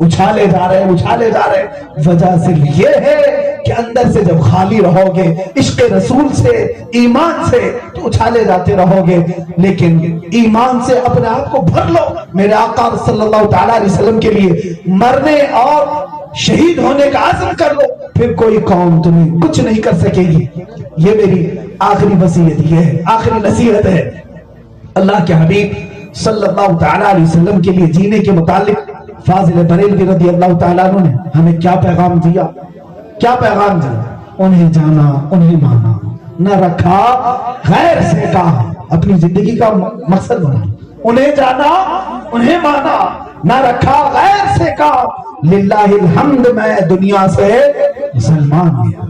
اچھالے جا رہے ہیں، اچھالے جا رہے ہیں۔ وجہ صرف یہ ہے کہ اندر سے جب خالی رہو گے عشق رسول سے، ایمان سے، تو اچھالے جاتے رہو گے، لیکن ایمان سے اپنے آپ کو بھر لو۔ میرے آقا صلی اللہ تعالیٰ علیہ وسلم کے لیے مرنے اور شہید ہونے کا عزم کر لو، پھر کوئی قوم تمہیں کچھ نہیں کر سکے گی۔ یہ میری آخری وصیت یہ ہے، آخری نصیحت ہے۔ اللہ کے حبیب صلی اللہ تعالیٰ علیہ وسلم کے لیے جینے کے متعلق فاضل بریلوی رضی اللہ تعالیٰ عنہ نے ہمیں کیا پیغام دیا؟ کیا پیغام دیا؟ انہیں جانا، انہیں مانا، نہ رکھا غیر سے کہا، اپنی زندگی کا مقصد بنا۔ انہیں جانا، انہیں مانا، نہ رکھا غیر سے کہا۔ للہ الحمد میں دنیا سے مسلمان گیا۔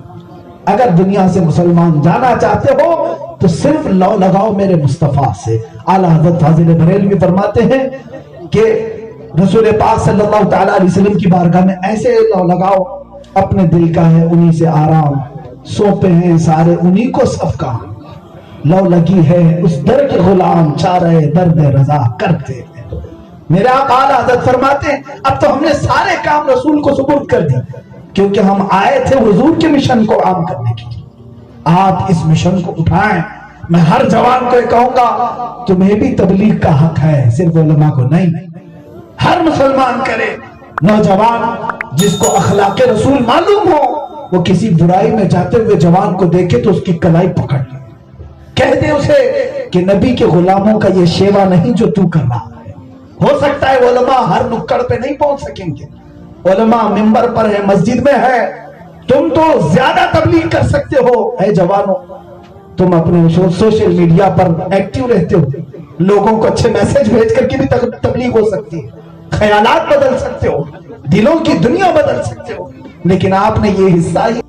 اگر دنیا سے مسلمان جانا چاہتے ہو تو صرف لو لگاؤ میرے مصطفیٰ سے۔ اعلیٰ حضرت فاضل بریلوی فرماتے ہیں کہ رسول پاک صلی اللہ تعالیٰ علیہ وسلم کی بارگاہ میں ایسے لو لگاؤ، اپنے دل کا ہے انہی سے آرام، سونپے ہیں سارے انہی کو سب کا، لو لگی ہے اس در کے غلام، چارے درد رضا کرتے ہیں۔ میرے آقا اعلیٰ حضرت فرماتے ہیں اب تو ہم نے سارے کام رسول کو سپرد کر دی، کیونکہ ہم آئے تھے حضور کے مشن کو عام کرنے کے لیے۔ آپ اس مشن کو اٹھائیں۔ میں ہر جوان کو کہوں گا تمہیں بھی تبلیغ کا حق ہے، صرف علماء کو نہیں۔ ہر مسلمان کرے، نوجوان جس کو اخلاق رسول معلوم ہو، وہ کسی برائی میں جاتے ہوئے جوان کو دیکھے تو اس کی کلائی پکڑ لے، کہہ دے اسے کہ نبی کے غلاموں کا یہ شیوا نہیں جو تو کر رہا ہے۔ ہو سکتا ہے علماء ہر نکڑ پہ نہیں پہنچ سکیں گے، علماء منبر پر ہے، مسجد میں ہے، تم تو زیادہ تبلیغ کر سکتے ہو۔ اے جوانوں، تم اپنے سوشل میڈیا پر ایکٹیو رہتے ہو، لوگوں کو اچھے میسج بھیج کر کے بھی تبلیغ ہو سکتی ہے، خیالات بدل سکتے ہو، دلوں کی دنیا بدل سکتے ہو، لیکن آپ نے یہ حصہ ہی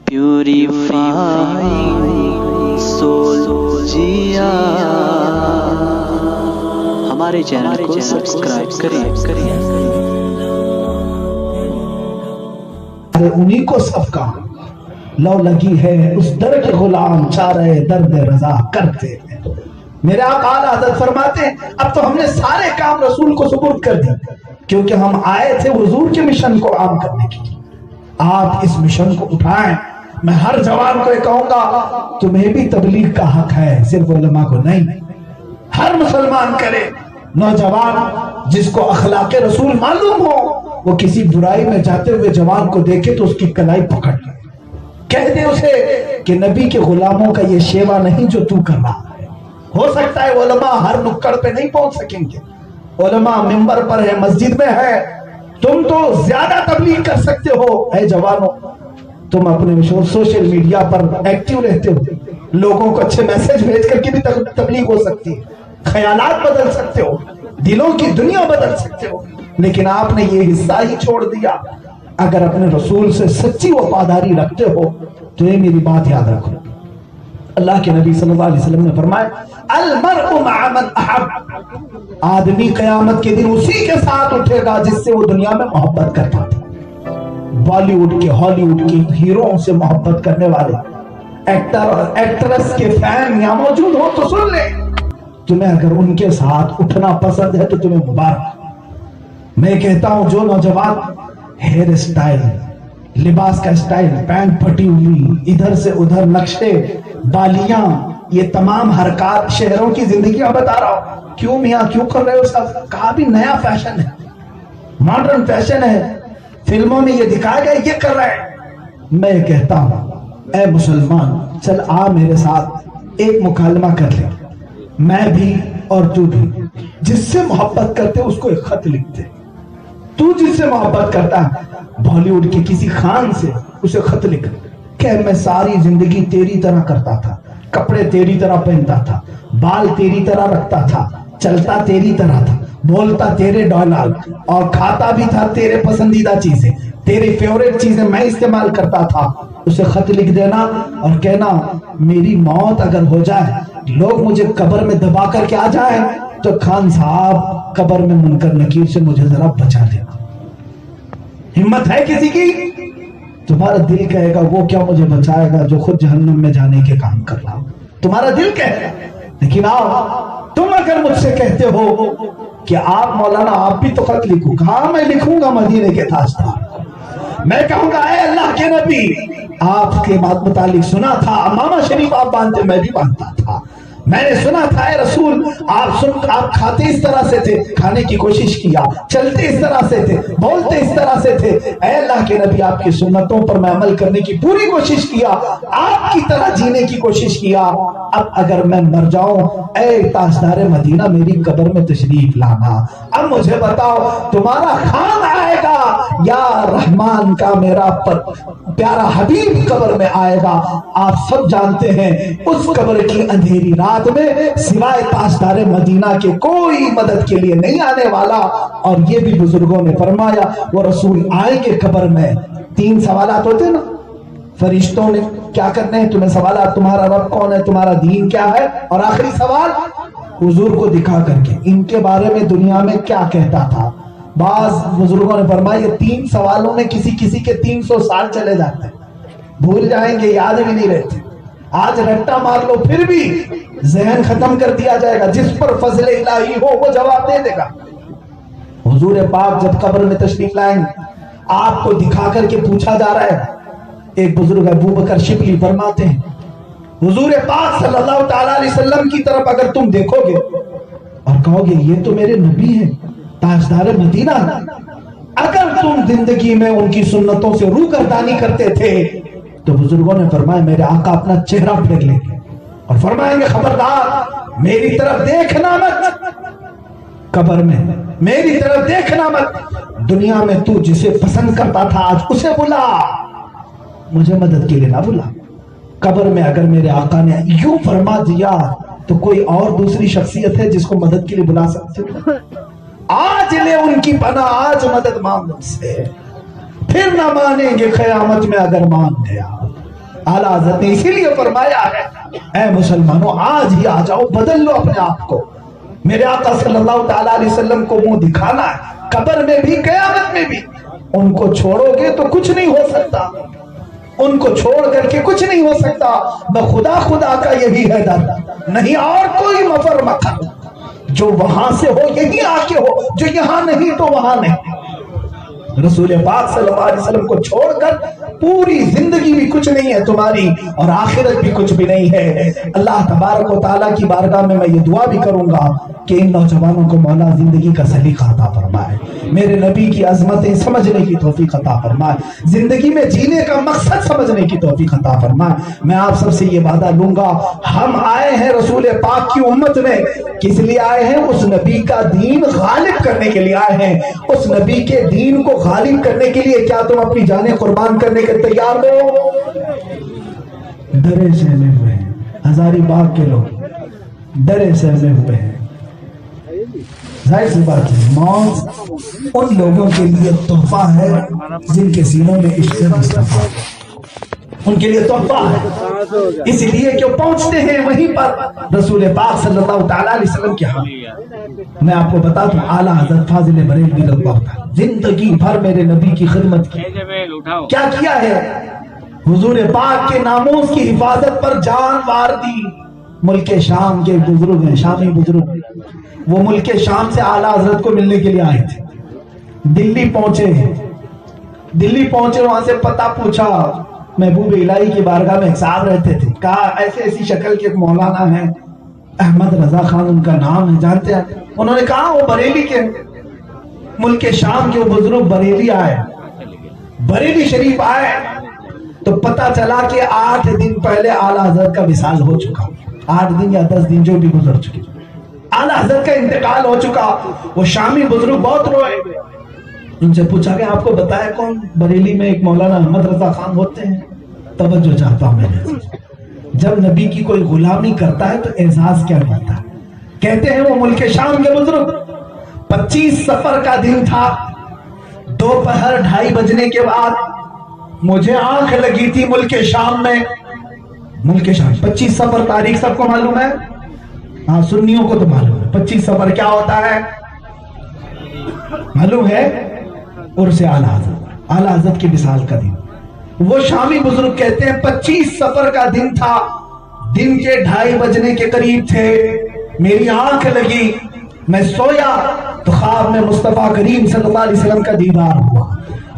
پیوریفائی سول جیا۔ ہمارے چینل کو سبسکرائب کریں۔ انہی کو سب کا، لو لگی ہے اس در کے غلام، چارے درد رضا کرتے ہیں۔ میرے آقا اعلیٰ حضرت فرماتے ہیں اب تو ہم نے سارے کام رسول کو سپرد کر دی، کیونکہ ہم آئے تھے حضور کے مشن کو عام کرنے کے لیے۔ آپ اس مشن کو اٹھائیں۔ میں ہر جوان کو کہوں گا تمہیں بھی تبلیغ کا حق ہے، صرف علماء کو نہیں۔ ہر مسلمان کرے، نوجوان جس کو اخلاق رسول معلوم ہو، وہ کسی برائی میں جاتے ہوئے جوان کو دیکھے تو اس کی کلائی پکڑ لے، کہہ دے اسے کہ نبی کے غلاموں کا یہ شیوا نہیں جو تو کر رہا ہے۔ ہو سکتا ہے علماء ہر نکڑ پہ نہیں پہنچ سکیں گے، علماء منبر پر ہے، مسجد میں ہے، تم تو زیادہ تبلیغ کر سکتے ہو۔ اے جوانوں، تم اپنے سوشل میڈیا پر ایکٹیو رہتے ہو، لوگوں کو اچھے میسج بھیج کر کے بھی تبلیغ ہو سکتی ہے، خیالات بدل سکتے ہو، دلوں کی دنیا بدل سکتے ہو، لیکن آپ نے یہ حصہ ہی چھوڑ دیا۔ اگر اپنے رسول سے سچی وفاداری رکھتے ہو تو یہ میری بات یاد رکھو۔ اللہ کے نبی صلی اللہ علیہ وسلم نے فرمایا المرء مع من احب، آدمی قیامت کے دن اسی کے ساتھ اٹھے گا جس سے وہ دنیا میں محبت کرتا تھا۔ بالی ووڈ کے، ہالی ووڈ کے ہیروؤں سے محبت کرنے والے ایکٹر اور ایکٹریس کے فین یہاں موجود ہو تو سن لیں، تمہیں اگر ان کے ساتھ اٹھنا پسند ہے تو تمہیں مبارک۔ میں کہتا ہوں جو نوجوان ہیئر اسٹائل، لباس کا اسٹائل، پینٹ پھٹی ہوئی، ادھر سے ادھر نقشے، بالیاں، یہ تمام حرکات شہروں کی زندگیاں بتا رہا ہوں، کیوں میاں کیوں کر رہے ہو سب؟ کہا بھی نیا فیشن ہے، ماڈرن فیشن ہے، فلموں میں یہ دکھایا گیا یہ کر رہا ہے۔ میں کہتا ہوں اے مسلمان، چل آ میرے ساتھ ایک مکالمہ کر لیں، میں بھی اور تو بھی، جس سے محبت کرتے اس کو ایک خط لکھتے، تو جس سے محبت کرتا ہے بالی ووڈ کے کسی خان سے اسے خط لکھ کہ میں ساری زندگی تیری طرح کرتا تھا، کپڑے تیری طرح پہنتا تھا، بال تیری طرح رکھتا تھا، چلتا تیری طرح تھا، بولتا تیرے ڈائلاگ اور کھاتا بھی تھا تیرے پسندیدہ چیزیں، تیری فیوریٹ چیزیں میں استعمال کرتا تھا۔ اسے خط لکھ دینا اور کہنا میری موت اگر ہو جائے، لوگ مجھے قبر میں دبا کر کے آ جائیں تو خان صاحب قبر میں منکر نکیر سے مجھے ذرا بچا دینا۔ ہمت ہے کسی کی؟ تمہارا دل کہے گا وہ کیا مجھے بچائے گا جو خود جہنم میں جانے کے کام کر رہا ہوں، تمہارا دل کہے گا۔ لیکن آؤ، تم اگر مجھ سے کہتے ہو کہ آپ مولانا آپ بھی تو خط لکھو. کہا میں لکھوں گا مدینے کے تاجدار. میں کہوں گا اے اللہ کے نبی آپ کے بات متعلق سنا تھا, امامہ شریف آپ باندھتے میں بھی باندھتا تھا, میں نے سنا تھا اے رسول آپ کھاتے اس طرح سے تھے, کھانے کی کوشش کیا, چلتے اس طرح سے تھے, بولتے اس طرح سے تھے. اے اللہ کے نبی آپ کی سنتوں پر میں عمل کرنے کی پوری کوشش کیا, آپ کی طرح جینے کی کوشش کیا. اب اگر میں مر جاؤں اے تاجدار مدینہ میری قبر میں تشریف لانا. اب مجھے بتاؤ تمہارا خان آئے گا یا رحمان کا میرا پیارا حبیب قبر میں آئے گا؟ آپ سب جانتے ہیں اس قبر کی اندھیری رات میں سوائے تاجدار مدینہ کے کوئی مدد کے لیے نہیں آنے والا. اور یہ بھی بزرگوں نے فرمایا وہ رسول آئیں گے قبر میں. 3 سوالات ہوتے نا فرشتوں نے کیا کرنے ہیں تمہیں سوالات, تمہارا رب کون ہے, تمہارا دین کیا ہے, اور آخری سوال حضور کو دکھا کر کے ان کے بارے میں دنیا میں کیا کہتا تھا. بعض بزرگوں نے فرمایا یہ 3 سوالوں میں کسی کے 300 سال چلے جاتے ہیں, بھول جائیں گے, یاد بھی نہیں رہتے. آج رٹا مار لو پھر بھی ذہن ختم کر دیا جائے گا. جس پر فضل الہی ہو وہ جواب دے دے گا. حضور پاک جب قبر میں تشریف لائیں آپ کو دکھا کر کے پوچھا جا رہا ہے. ایک بزرگ ابو بکر شبلی فرماتے ہیں حضور پاک صلی اللہ تعالی علیہ وسلم کی طرف اگر تم دیکھو گے اور کہو گے یہ تو میرے نبی ہیں تاجدار مدینہ, اگر تم زندگی میں ان کی سنتوں سے روگردانی کرتے تھے تو بزرگوں نے فرمایا میرے آقا اپنا چہرہ پھیر لیں گے اور فرمائیں گے خبردار میری طرف دیکھنا مت, قبر میں میری طرف دیکھنا مت. دنیا میں تو جسے پسند کرتا تھا آج اسے بلا, مجھے مدد کے لیے نہ بلا. قبر میں اگر میرے آقا نے یوں فرما دیا تو کوئی اور دوسری شخصیت ہے جس کو مدد کے لیے بلا سکتے؟ آج لے ان کی پناہ, آج مدد مانگ ان سے, پھر نہ مانیں گے قیامت میں اگر مان گیا. اعلیٰ حضرت نے اسی لیے فرمایا ہے اے مسلمانوں آج ہی آ جاؤ, بدل لو اپنے آپ کو. میرے آقا صلی اللہ تعالیٰ علیہ وسلم کو منہ دکھانا ہے قبر میں بھی قیامت میں بھی. ان کو چھوڑو گے تو کچھ نہیں ہو سکتا, ان کو چھوڑ کر کے کچھ نہیں ہو سکتا. بخدا خدا کا یہی ہے در, نہیں اور کوئی مفر مکر. جو وہاں سے ہو یہی آ کے ہو, جو یہاں نہیں تو وہاں نہیں. رسول پاک صلی اللہ علیہ وسلم کو چھوڑ کر پوری زندگی بھی کچھ نہیں ہے تمہاری اور آخرت بھی کچھ بھی نہیں ہے. اللہ تبارک و تعالیٰ کی بارگاہ میں یہ دعا بھی کروں گا کہ ان نوجوانوں کو مولا زندگی کا سلیقہ عطا فرمائے, میرے نبی کی عظمتیں سمجھنے کی توفیق عطا فرمائے, زندگی میں جینے کا مقصد سمجھنے کی توفیق عطا فرمائے. میں آپ سب سے یہ وعدہ لوں گا ہم آئے ہیں رسول پاک کی امت میں, کس لیے آئے ہیں؟ اس نبی کا دین غالب کرنے کے لیے آئے ہیں. اس نبی کے دین کو غالب کرنے کے لیے کیا تم اپنی جانیں قربان کرنے کے تیار ہو؟ ڈرے سہمے ہوئے ہیں, ہزاری باغ کے لوگ ڈرے سہمے ہوئے ہیں. ظاہر سی بات ہے موت ان لوگوں کے لیے تحفہ ہے جن کے سینوں میں عشق مصطفیٰ, ان کے لیے تحفہ ہے, اس لیے کہ وہ پہنچتے ہیں وہیں پر رسول پاک صلی اللہ تعالیٰ علیہ وسلم کے ہاں. میں آپ کو بتا دوں اعلیٰ حضرت فاضل بریلوی رضی اللہ عنہ زندگی بھر میرے نبی کی خدمت کی. کیا کیا ہے؟ حضور پاک کے ناموس کی حفاظت پر جان وار دی. ملک شام کے بزرگ ہیں, شامی بزرگ, وہ ملک شام سے اعلیٰ حضرت کو ملنے کے لیے آئے تھے. دلی پہنچے, وہاں سے پتہ پوچھا, محبوب الہی کی بارگاہ میں ایک صاحب رہتے تھے. کہا ایسی شکل کے ایک مولانا ہیں احمد رضا خان ان کا نام ہے, جانتے ہیں؟ انہوں نے کہا وہ بریلی کے, ملک شام کے وہ بزرگ بریلی آئے, بریلی شریف آئے تو پتہ چلا کہ 8 دن پہلے اعلیٰ حضرت کا وصال ہو چکا, 8 دن یا 10 دن جو بھی گزر چکے, اعلیٰ حضرت کا انتقال ہو چکا. وہ شامی بزرگ بہت روئے. ان سے پوچھا کہ آپ کو بتایا کون؟ بریلی میں ایک مولانا احمد رضا خان ہوتے ہیں. توجہ چاہتا ہوں میں, جب نبی کی کوئی غلامی کرتا ہے تو اعزاز کیا ملتا ہے. کہتے ہیں وہ ملک شام کے بزرگ, 25 صفر کا دن تھا, دوپہر 2:30 بجنے کے بعد مجھے آنکھ لگی تھی ملک شام میں. ملک شام 25 صفر تاریخ سب کو معلوم ہے, ہاں سنیوں کو تو معلوم ہے. 25 صفر کیا ہوتا ہے معلوم ہے؟ عرس اعلیٰ حضرت, اعلیٰ حضرت کی وصال کا دن. وہ شامی بزرگ کہتے ہیں 25 صفر کا دن تھا, دن کے 2:30 بجنے کے قریب تھے, میری آنکھ لگی, میں سویا, تو خواب میں مصطفیٰ کریم صلی اللہ علیہ وسلم کا دیدار ہوا.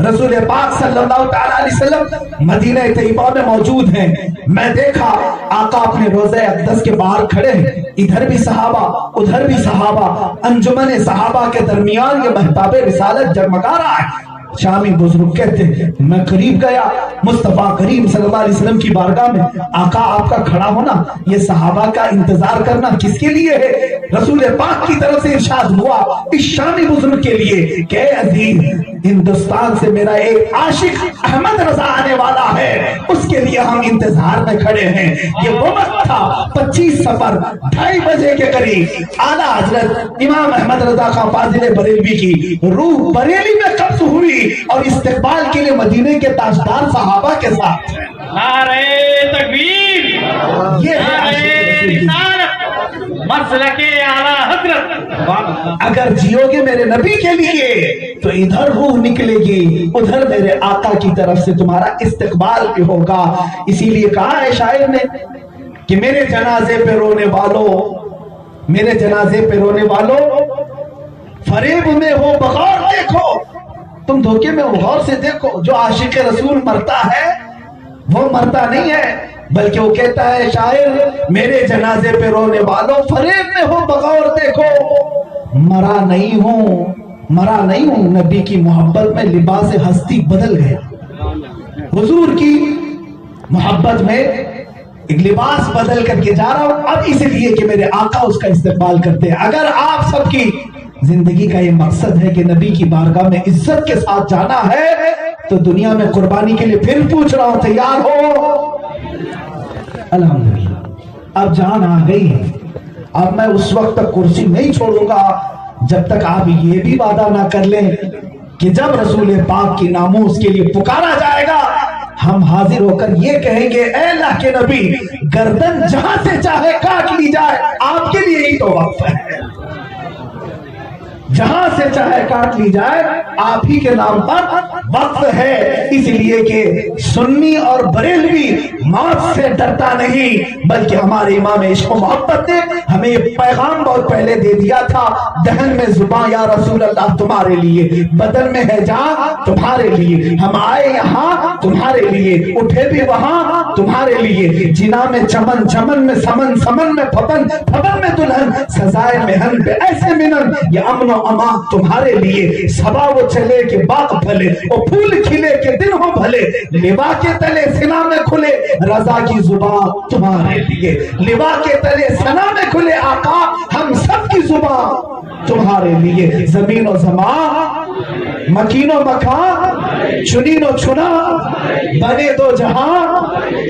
رسول پاک صلی اللہ تعالیٰ علیہ وسلم مدینہ طیبہ میں موجود ہیں. میں دیکھا آقا اپنے روضہ اقدس کے باہر کھڑے ہیں, ادھر بھی صحابہ ادھر بھی صحابہ, انجمن صحابہ کے درمیان یہ مہتاب رسالت جگمگا رہا ہے. شامی بزرگ کہتے ہیں میں قریب گیا مصطفیٰ کریم صلی اللہ علیہ وسلم کی بارگاہ میں. آقا آپ کا کھڑا ہونا, یہ صحابہ کا انتظار کرنا کس کے لیے ہے؟ رسول پاک کی طرف سے ارشاد ہوا اس شامی بزرگ کے لیے کہ اے عزیز, ہندوستان سے میرا ایک عاشق احمد رضا آنے والا ہے, اس کے لیے ہم انتظار میں کھڑے ہیں. یہ وہ وقت تھا 25 صفر 2:30 بجے کے قریب اعلیٰ حضرت امام احمد رضا خان فاضل بریلوی کی روح بریلی میں قبض ہوئی اور استقبال کے لیے مدینے کے تاجدار صحابہ کے ساتھ. نعرہ تکبیر, یہ نعرہ رسالت, مسلک اعلیٰ حضرت. اگر جیو گے میرے نبی کے لیے تو ادھر روح نکلے گی, ادھر میرے آقا کی طرف سے تمہارا استقبال بھی ہوگا. اسی لیے کہا ہے شاعر نے کہ میرے جنازے پہ رونے والوں, میرے جنازے پہ رونے والوں, فریب میں ہو بغور دیکھو, تم دھوکے میں غور سے دیکھو. جو عاشق رسول مرتا ہے وہ مرتا نہیں ہے, بلکہ وہ کہتا ہے شاعر میرے جنازے پہ رونے والوں فریب میں ہو بغور دیکھو. مرا نہیں ہوں, مرا نہیں ہوں, نبی کی محبت میں لباس ہستی بدل گیا. حضور کی محبت میں ایک لباس بدل کر کے جا رہا ہوں, اب اس لیے کہ میرے آقا اس کا استقبال کرتے ہیں. اگر آپ سب کی زندگی کا یہ مقصد ہے کہ نبی کی بارگاہ میں عزت کے ساتھ جانا ہے تو دنیا میں قربانی کے لیے پھر پوچھ رہا ہوں, تیار ہو؟ الحمدللہ اب جان آ گئی ہے. اب میں اس وقت تک کرسی نہیں چھوڑوں گا جب تک آپ یہ بھی وعدہ نہ کر لیں کہ جب رسول پاک کی ناموس کے لیے پکارا جائے گا ہم حاضر ہو کر یہ کہیں گے اے اللہ کے نبی, گردن جہاں سے چاہے کاٹ لی جائے, آپ کے لیے ہی تو وقف ہے. جہاں سے چاہے کاٹ لی جائے آپ ہی کے نام پر وقف ہے. اس لیے کہ سنی اور بریلوی موت سے ڈرتا نہیں, بلکہ ہمارے امام عشق و محبت نے ہمیں یہ پیغام بہت پہلے دے دیا تھا, دہن میں زباں یا رسول اللہ تمہارے لیے, بدن میں ہے جان تمہارے لیے, ہم آئے یہاں تمہارے لیے, اٹھے بھی وہاں تمہارے لیے, جنا میں چمن چمن میں سمن سمن میں پھپن پھپن میں دلہن, سزائے مہن پہ ایسے منن, یہ امن و امان تمہارے لیے. صبا وہ چلے کہ باغ پھلے, وہ پھول کھلے کہ دن ہو بھلے, لوا کے تلے سنا میں کھلے رضا کی زبان تمہارے لیے, لوا کے تلے سنا میں کھلے آقا ہم سب کی زبان تمہارے لیے. زمین و زمان, مکین و مکان, چنین و چنا, بنے دو جہاں,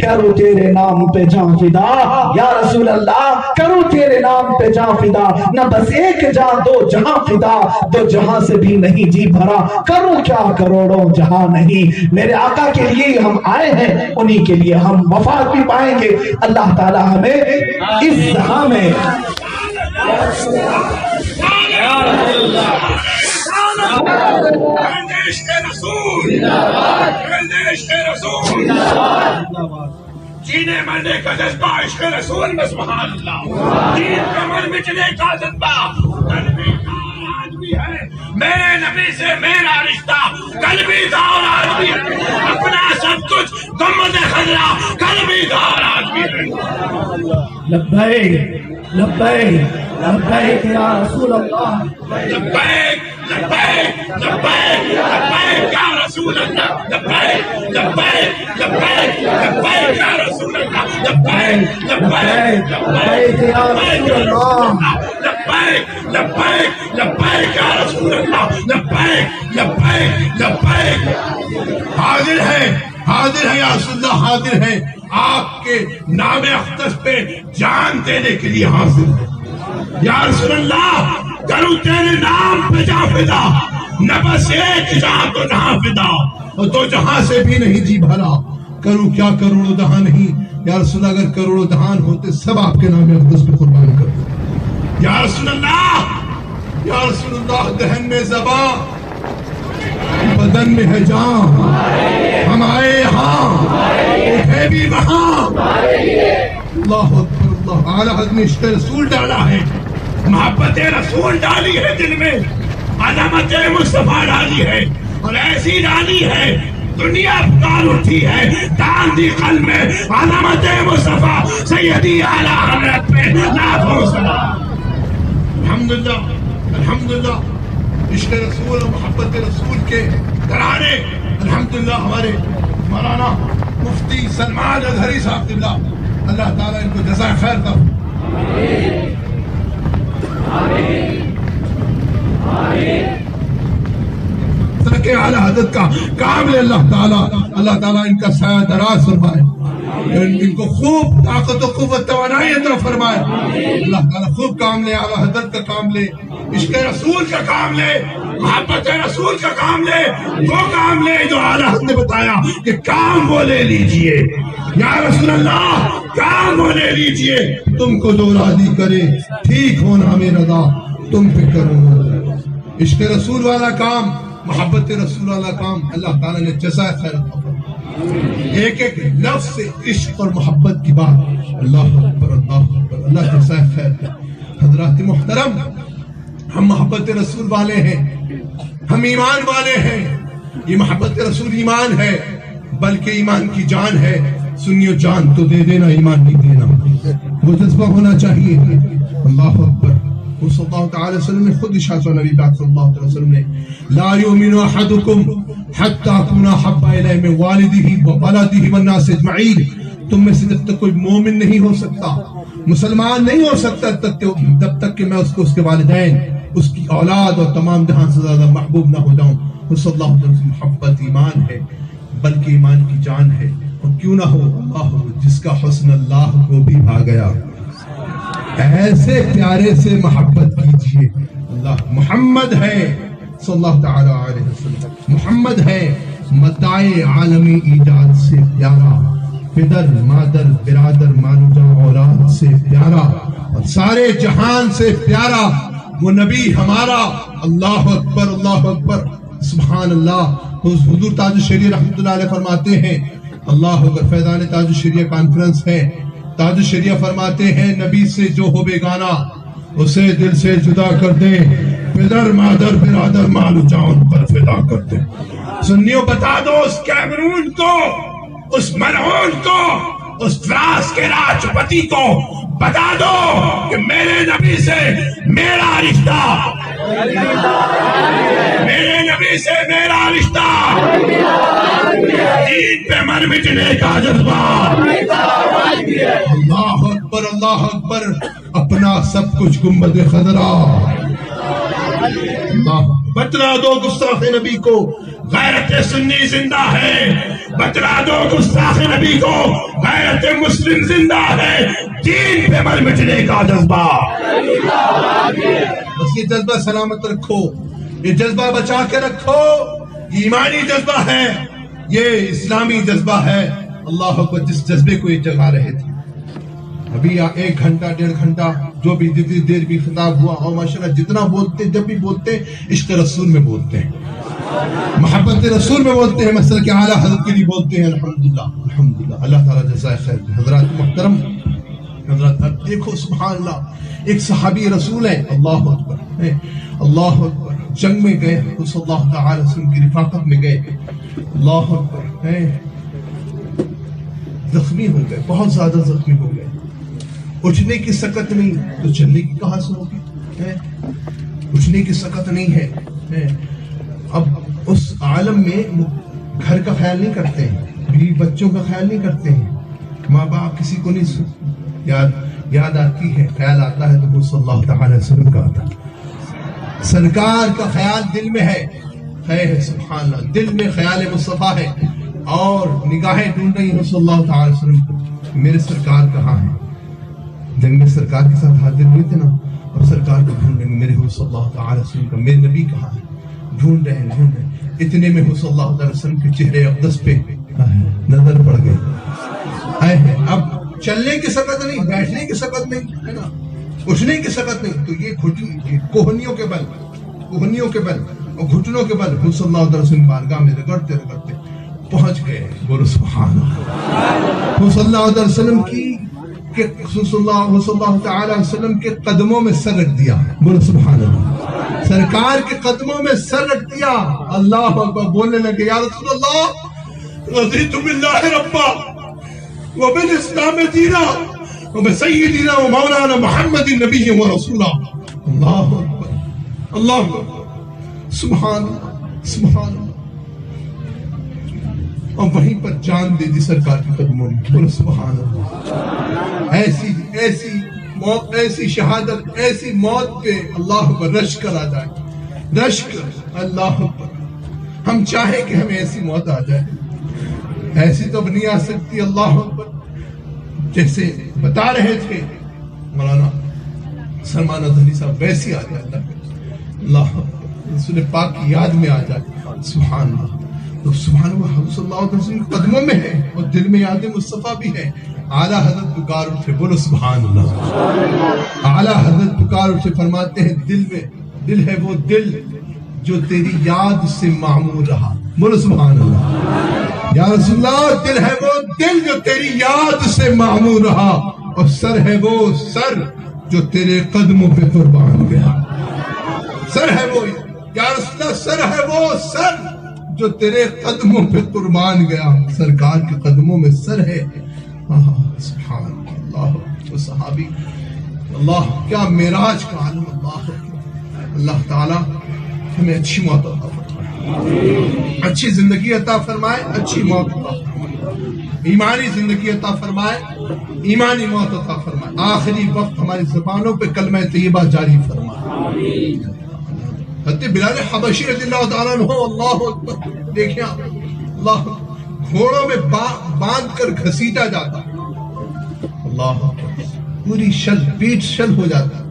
کروں تیرے نام پہ جان فدا یا رسول اللہ, کروں تیرے نام پہ جان فدا. نہ بس ایک جان دو جہاں فدا, دو جہاں سے بھی نہیں جی بھرا, کروں کیا کروڑوں جہاں نہیں. میرے آقا کے لیے ہم آئے ہیں, انہی کے لیے ہم مفاد بھی پائیں گے. اللہ تعالی ہمیں اس جہاں میں جینے مرنے کا جذبہ عشق رسول میں سبحان اللہ, دین کا من مٹنے کا جذبہ, قلبی تھا اور آج بھی ہے, میرے نبی سے میرا رشتہ قلبی تھا اور آج بھی ہے, اپنا سب کچھ گنبد خضرا قلبی تھا اور آج بھی ہے. لبیک لبیک لبیک یا رسول اللہ, لبیک لبیک لبیک لبیک یا رسول اللہ, لبیک لبیک لبیک لبیک یا رسول اللہ, لبیک لبیک لبیک یا رسول اللہ, لبیک لبیک لبیک یا رسول اللہ, لبیک لبیک لبیک. حاضر ہے یا رسول اللہ, حاضر ہے آپ کے نام اقدس پہ جان دینے کے لیے حاضر ہے یا رسول اللہ. کروں تیرے نام پہ جا فدا, نہ بس ایک جہاں تو جہاں فدا, اور تو جہاں سے بھی نہیں جی بھرا. کروں کیا کروڑوں دہاں نہیں یا رسول اللہ, اگر کروڑوں دہان ہوتے سب آپ کے نام اقدس پہ قربان کر دیتے یا رسول اللہ. یا رسول اللہ دہن میں زبان بدن میں ہے جان, ہم آئے یہاں اٹھے بھی وہاں. اللہ اکبر, اللہ اعلیٰ حضرت نے عشق رسول ڈالا ہے, محبت رسول ڈالی ہے دل میں, علامت مصطفیٰ ڈالی ہے اور ایسی ڈالی ہے دنیا پکار اٹھی ہے تاندی قلب میں علامت مصطفیٰ سیدی اعلیٰ حضرت پہ لاکھوں سلام. الحمدللہ الحمدللہ عشق رسول اور محبت رسول کے ترانے الحمدللہ ہمارے مولانا مفتی سلمان اظہری صاحب قبلہ اللہ تعالیٰ ان کو جزائے خیر دے. ترک اعلیٰ حضرت کا کامل اللہ تعالیٰ ان کا سایہ دراز فرمائے, ان کو خوب طاقت و قوت توانائی عطا فرمائے. اللہ تعالیٰ خوب کام لے, اعلیٰ حضرت کا کام لے, عشق رسول کا کام لے, محبت رسول کا کام لے, وہ کام لے جو اعلیٰ حضرت نے بتایا کہ کام وہ لے لیجئے. یا رسول اللہ کام وہ لے لیجئے, تم کو جو راضی کرے ٹھیک ہونا میں رضا تم پہ کروں. عشق رسول والا کام, محبت رسول والا کام اللہ تعالیٰ نے جزائے خیر عطا فرمائے. ایک ایک لفظ سے عشق اور محبت کی بات. اللہ اکبر اللہ اکبر, اللہ جزائے خیر دے. حضرات محترم, ہم محبت رسول والے ہیں, ہم ایمان والے ہیں. یہ محبت رسول ایمان ہے, بلکہ ایمان کی جان ہے. سنیو جان تو دے دینا, ایمان نہیں دینا. وہ جذبہ ہونا چاہیے. اللہ اکبر. وہ صلی اللہ تعالی وسلم نے خود ارشاد فرمایا, نبی پاک صلی اللہ علیہ وسلم نے, لا یؤمن احدکم حتی اکون احب الیہ من والدہ وولدہ والناس اجمعین. تم میں سے جب تک کوئی مومن نہیں ہو سکتا, مسلمان نہیں ہو سکتا جب تک کہ میں اس کو اس کے والدین, اس کی اولاد اور تمام جہان سے زیادہ محبوب نہ ہو جاؤں. وہ صلی اللہ علیہ وسلم محبت ایمان ہے, بلکہ ایمان کی جان ہے. اور کیوں نہ ہو, اللہ جس کا حسن اللہ کو بھی بھا گیا, ایسے پیارے سے محبت کیجئے. اللہ محمد ہے صلی اللہ تعالی علیہ وسلم, محمد ہے متاع عالمی ایجاد سے پیارا, پدر مادر برادر مانوجا اولاد سے پیارا, اور سارے جہان سے پیارا وہ نبی ہمارا. اللہ اکبر اللہ اکبر, سبحان اللہ. حضور تاج الشریعہ رحمۃ اللہ علیہ فرماتے ہیں, اللہ اکبر, فیضان تاج الشریعہ کانفرنس ہے, تاج الشریعہ فرماتے ہیں, نبی سے جو ہو بیگانہ اسے دل سے جدا کر دیں, پدر مادر برادر مال و جان پر فدا کر دیں. سنیو بتا دو اس کیمرون کو, اس ملعون کو, اس فراس کے راجپتی کو بتا دو کہ میرے نبی سے میرا رشتہ, میرے نبی سے میرا رشتہ, دین پہ مر مٹنے کا جذبہ. اللہ اکبر اللہ اکبر, اپنا سب کچھ گنبد خضرا. بتلا دو گستاخ نبی کو غیرت سنی زندہ ہے, بتلا دو گستاخ نبی کو غیرت مسلم زندہ ہے. دین پہ مر مٹنے کا جذبہ, بس یہ جذبہ سلامت رکھو, یہ جذبہ بچا کے رکھو. ایمانی جذبہ ہے, یہ اسلامی جذبہ ہے. اللہ اکبر, جس جذبے کو یہ جگا رہے تھے. ابھی 1 گھنٹہ 1.5 گھنٹہ جو بھی جتنی دیر بھی خطاب ہوا, اور ماشاءاللہ جتنا بولتے, جب بھی بولتے عشق رسول میں بولتے ہیں, محبت رسول میں بولتے ہیں, مثلا کہ اعلیٰ حضرت کے لیے بولتے ہیں. الحمدللہ الحمدللہ, اللہ تعالیٰ جزائے خیر. حضرات محترم, حضرات دیکھو سبحان اللہ, ایک صحابی رسول ہے, اللہ اکبر اللہ اکبر, جنگ میں گئے, صلی اللہ تعالی وسلم کی رفاقت میں گئے, اللہ اکبر, زخمی ہو گئے, بہت زیادہ زخمی ہو گئے. اٹھنے کی سکت نہیں تو چلنے کی کہاں سے ہوگی, اٹھنے کی سکت نہیں ہے. اب اس عالم میں گھر کا خیال نہیں کرتے ہیں, بیوی بچوں کا خیال نہیں کرتے ہیں, ماں باپ کسی کو نہیں یاد آتی ہے, خیال آتا ہے تو وہ صلی اللہ تعالی وسلم کا آتا ہے. سرکار کا خیال دل میں ہے, خیر سبحان اللہ, دل میں خیال مصطفیٰ ہے, اور نگاہیں ڈھونڈ رہی ہیں صلی اللہ تعالی وسلم کو, میرے سرکار کہاں ہیں. جنگ میں سرکار کے ساتھ حاضر ہوئے تھے نا, اب سرکار کو ڈھونڈ رہے ہیں, میرے حضور صلی اللہ تعالی وسلم کا, میرے نبی کہاں ہے, ڈھونڈ رہے ہیں. اتنے میں حضور صلی اللہ تعالی وسلم کے چہرے اقدس پہ نظر پڑ گئی. اب چلنے کی سکت نہیں, بیٹھنے کی سکت نہیں ہے نا, اٹھنے کی سکت نہیں, تو یہ کوہنیوں کے بل, کوہنیوں کے بل اور گھٹنوں کے بل حضور صلی اللہ علیہ وسلم بارگاہ میں رگڑتے رگڑتے پہنچ گئے. بولو سبحان اللہ. حضور صلی اللہ علیہ وسلم کی کہ صلی اللہ تعالی وسلم کے قدموں میں سر رکھ دیا. بولو سبحان اللہ. سرکار کے قدموں میں سر رکھ دیا. اللہ اکبر. بولنے لگے یا رسول اللہ رضیت باللہ ربا وبالاسلام دینا وبسیدنا ومولانا محمد نبی و رسولا. اللہ اکبر اللہ اکبر. سبحان اللہ سبحان اللہ. اور وہیں پر جان دے دی سرکار کے قدموں میں. بولو سبحان اللہ. ایسی ایسی موت, ایسی شہادت, ایسی موت پہ اللہ اکبر رش کر آ جائے. رش کر. اللہ اکبر. ہم چاہے کہ ہمیں ایسی موت آ جائے. ایسی تو اب نہیں آ سکتی. اللہ اکبر. جیسے بتا رہے تھے مولانا سلمان اظہری صاحب, ویسی آ جائے اللہ اکبر. رسول پاک کی یاد میں آ جائے. سبحان اللہ. تو سبحان اللہ صلی اللہ علیہ وسلم قدموں میں ہے اور دل میں یاد مصطفیٰ بھی ہے. اعلیٰ حضرت پکار اٹھے. بولو سبحان اللہ. اعلیٰ حضرت پکار اٹھے فرماتے ہیں دل میں, دل ہے وہ دل جو تیری یاد سے معمور رہا. بولو سبحان اللہ. یا رسول اللہ دل ہے وہ دل جو تیری یاد سے معمور رہا, اور سر ہے وہ سر جو تیرے قدموں پہ قربان گیا. سر ہے وہ یا رسول اللہ, سر ہے وہ سر جو تیرے قدموں پہ قربان گیا. سرکار کے قدموں میں سر ہے. سبحان اللہ. وہ صحابی اللہ کیا معراج کا عالم. اللہ اللہ تعالیٰ ہمیں اچھی موت عطا فرمائے, اچھی زندگی عطا فرمائے, اچھی موت عطا فرمائے, ایمانی زندگی عطا فرمائے, ایمانی موت عطا فرمائے. آخری وقت ہماری زبانوں پہ کلمہ طیبہ جاری فرمائے. حضرت بلال حبشی رضی اللہ تعالیٰ عنہ. اللہ اکبر. دیکھیں آپ اللہ گھوڑوں میں باندھ کر گھسیٹا جاتا. اللہ پوری شل پیٹ شل ہو جاتا.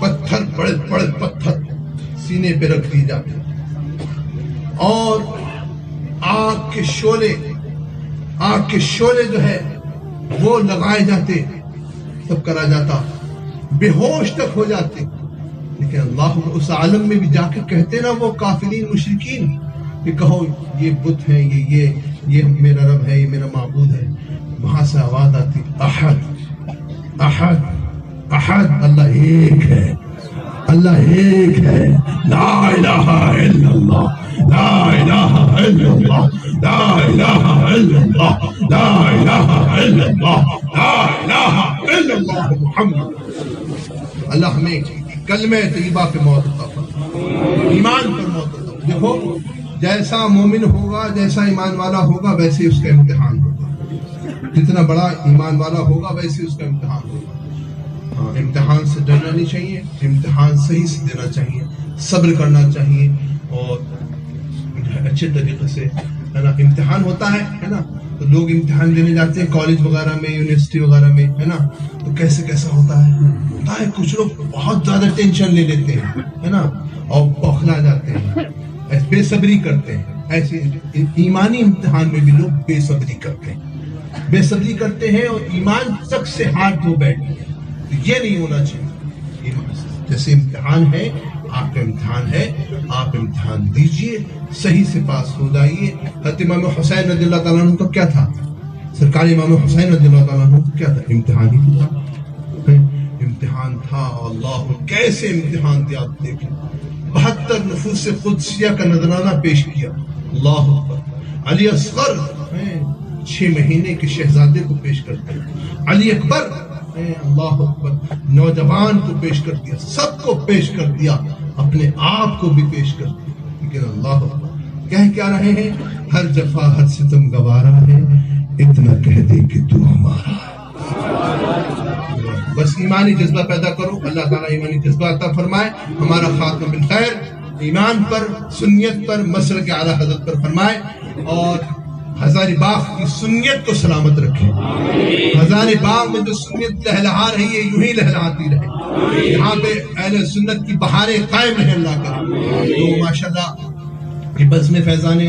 پتھر بڑے بڑے پتھر سینے پہ رکھ دی جاتے اور آگ کے شعلے جو ہے وہ لگائے جاتے. سب کرا جاتا. بے ہوش تک ہو جاتے. لیکن اللہ اس عالم میں بھی جا کے کہتے نا وہ کافرین مشرکین کہ کہو یہ بت ہے, یہ میرا رب ہے, یہ میرا معبود ہے. وہاں سے آواز آتی احد احد احد. اللہ ایک ہے, اللہ ایک ہے. لا الہ الا اللہ, لا الہ الا اللہ, لا الہ الا اللہ, لا الہ الا اللہ, لا الہ الا اللہ محمد. اللہ ہمیں کلمہ طیبہ پہ موت عطا فرمائے, ایمان پر موت عطا. دیکھو جیسا مومن ہوگا, جیسا ایمان والا ہوگا, ویسے اس کا امتحان ہوگا. جتنا بڑا ایمان والا ہوگا ویسے اس کا امتحان ہوگا. امتحان سے ڈرنا نہیں چاہیے, امتحان صحیح سے دینا چاہیے, صبر کرنا چاہیے, اور اچھے طریقے سے ہے نا. امتحان ہوتا ہے نا, تو لوگ امتحان دینے جاتے ہیں کالج وغیرہ میں, یونیورسٹی وغیرہ میں ہے نا, تو کیسا ہوتا ہے. کچھ لوگ بہت زیادہ ٹینشن لے لیتے ہیں ہے نا, اور بوکھلا جاتے ہیں, بے صبری کرتے ہیں. ایسے ایمانی امتحان میں بھی لوگ بے صبری کرتے ہیں, بے صبری کرتے ہیں اور ایمان تک سے ہاتھ دھو بیٹھتے ہیں. یہ نہیں ہونا چاہیے. جیسے امتحان ہے, آپ کا امتحان ہے, آپ امتحان دیجئے, صحیح سے پاس ہو جائیے. حضرت امام حسین رضی اللہ تعالیٰ عنہ کا کیا تھا, سرکار امام حسین رضی اللہ تعالیٰ عنہ کا کیا تھا, امتحان ہی تھا. امتحان تھا. اللہ کیسے امتحان دیا آپ دیکھیں. 72 نفوس قدسیہ کا نذرانہ پیش کیا. اللہ اکبر. علی اصغر 6 مہینے کے شہزادے کو پیش کرتے ہیں. علی اکبر اللہ اکبر نوجوان کو پیش کر دیا, سب کو پیش کر دیا, اپنے آپ کو بھی پیش کر دیا. لیکن اللہ اکبر کہہ کیا رہے ہیں, ہر جفا ہر ستم گوارا ہے, اتنا کہہ دے کہ تو ہمارا ہے. بس ایمانی جذبہ پیدا کرو, اللہ تعالیٰ ایمانی جذبہ عطا فرمائے. ہمارا خاتمہ بالخیر, ایمان پر, سنیت پر, مسلک اعلیٰ حضرت پر فرمائے, اور ہزاری باغ کی سنیت کو سلامت رکھے. ہزاری باغ میں جو سنیت لہلہا رہی ہے یوں ہی لہلاتی رہے. یہاں پہ اہل سنت کی بہاریں قائم رہے اللہ کرے. تو ماشاءاللہ یہ بزم فیضان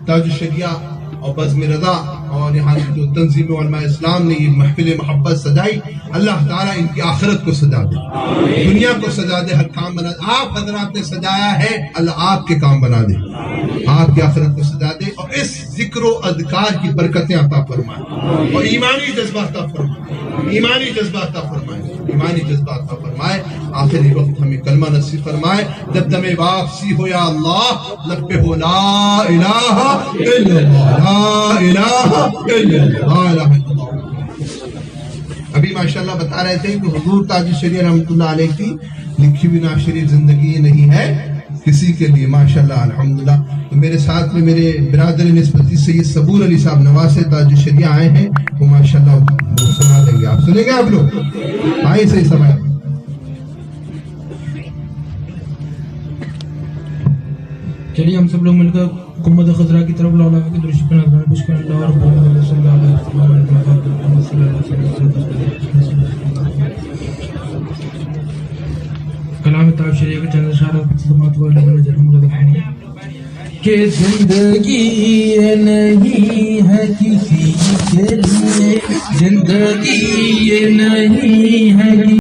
تاج الشریعہ اور بزم رضا اور یہاں جو تنظیم علماء اسلام نے یہ محفل محبت سجائی, اللہ تعالیٰ ان کی آخرت کو سجا دے, دنیا کو سجا دے, ہر کام بنا دے. آپ حضرات نے سجایا ہے, اللہ آپ کے کام بنا دے, آپ کی آخرت کو سجا دے, اور اس ذکر و اذکار کی برکتیں عطا فرمائے, اور ایمانی جذبہ عطا فرمائے, ایمانی جذبہ عطا فرمائے. ایمانی جذبات عطا فرمائے. آخری وقت ہمیں کلمہ نصیب فرمائے. جب دم واپسی ہو یا اللہ لب پہ ہو لا الہ الا اللہ لا الہ الا اللہ لا الہ الا اللہ. ابھی ماشاءاللہ بتا رہے تھے کہ حضور تاج الشریعہ رحمۃ اللہ علیہ کی لکھی ہوئی نعت شریف زندگی یہ نہیں ہے کسی کے لیے. ماشاءاللہ الحمدللہ. تو میرے ساتھ میں میرے برادر نسبتی سید صبور علی صاحب نواز تاج الشریعہ آئے ہیں، وہ ماشاءاللہ وہ سنا دیں گے. آپ سنیں گے آپ لوگ؟ آئے صحیح سمجھ. چلیے ہم سب لوگ مل کر حکومت خضرا کی طرف لولا کی درش پر نظر بشکر اللہ اور محمد صلی اللہ علیہ وسلم. کلام تاج شریعہ کے چند اشارات خدمات والے نظر کہ زندگی یہ نہیں ہے کسی کے لیے، زندگی یہ نہیں ہے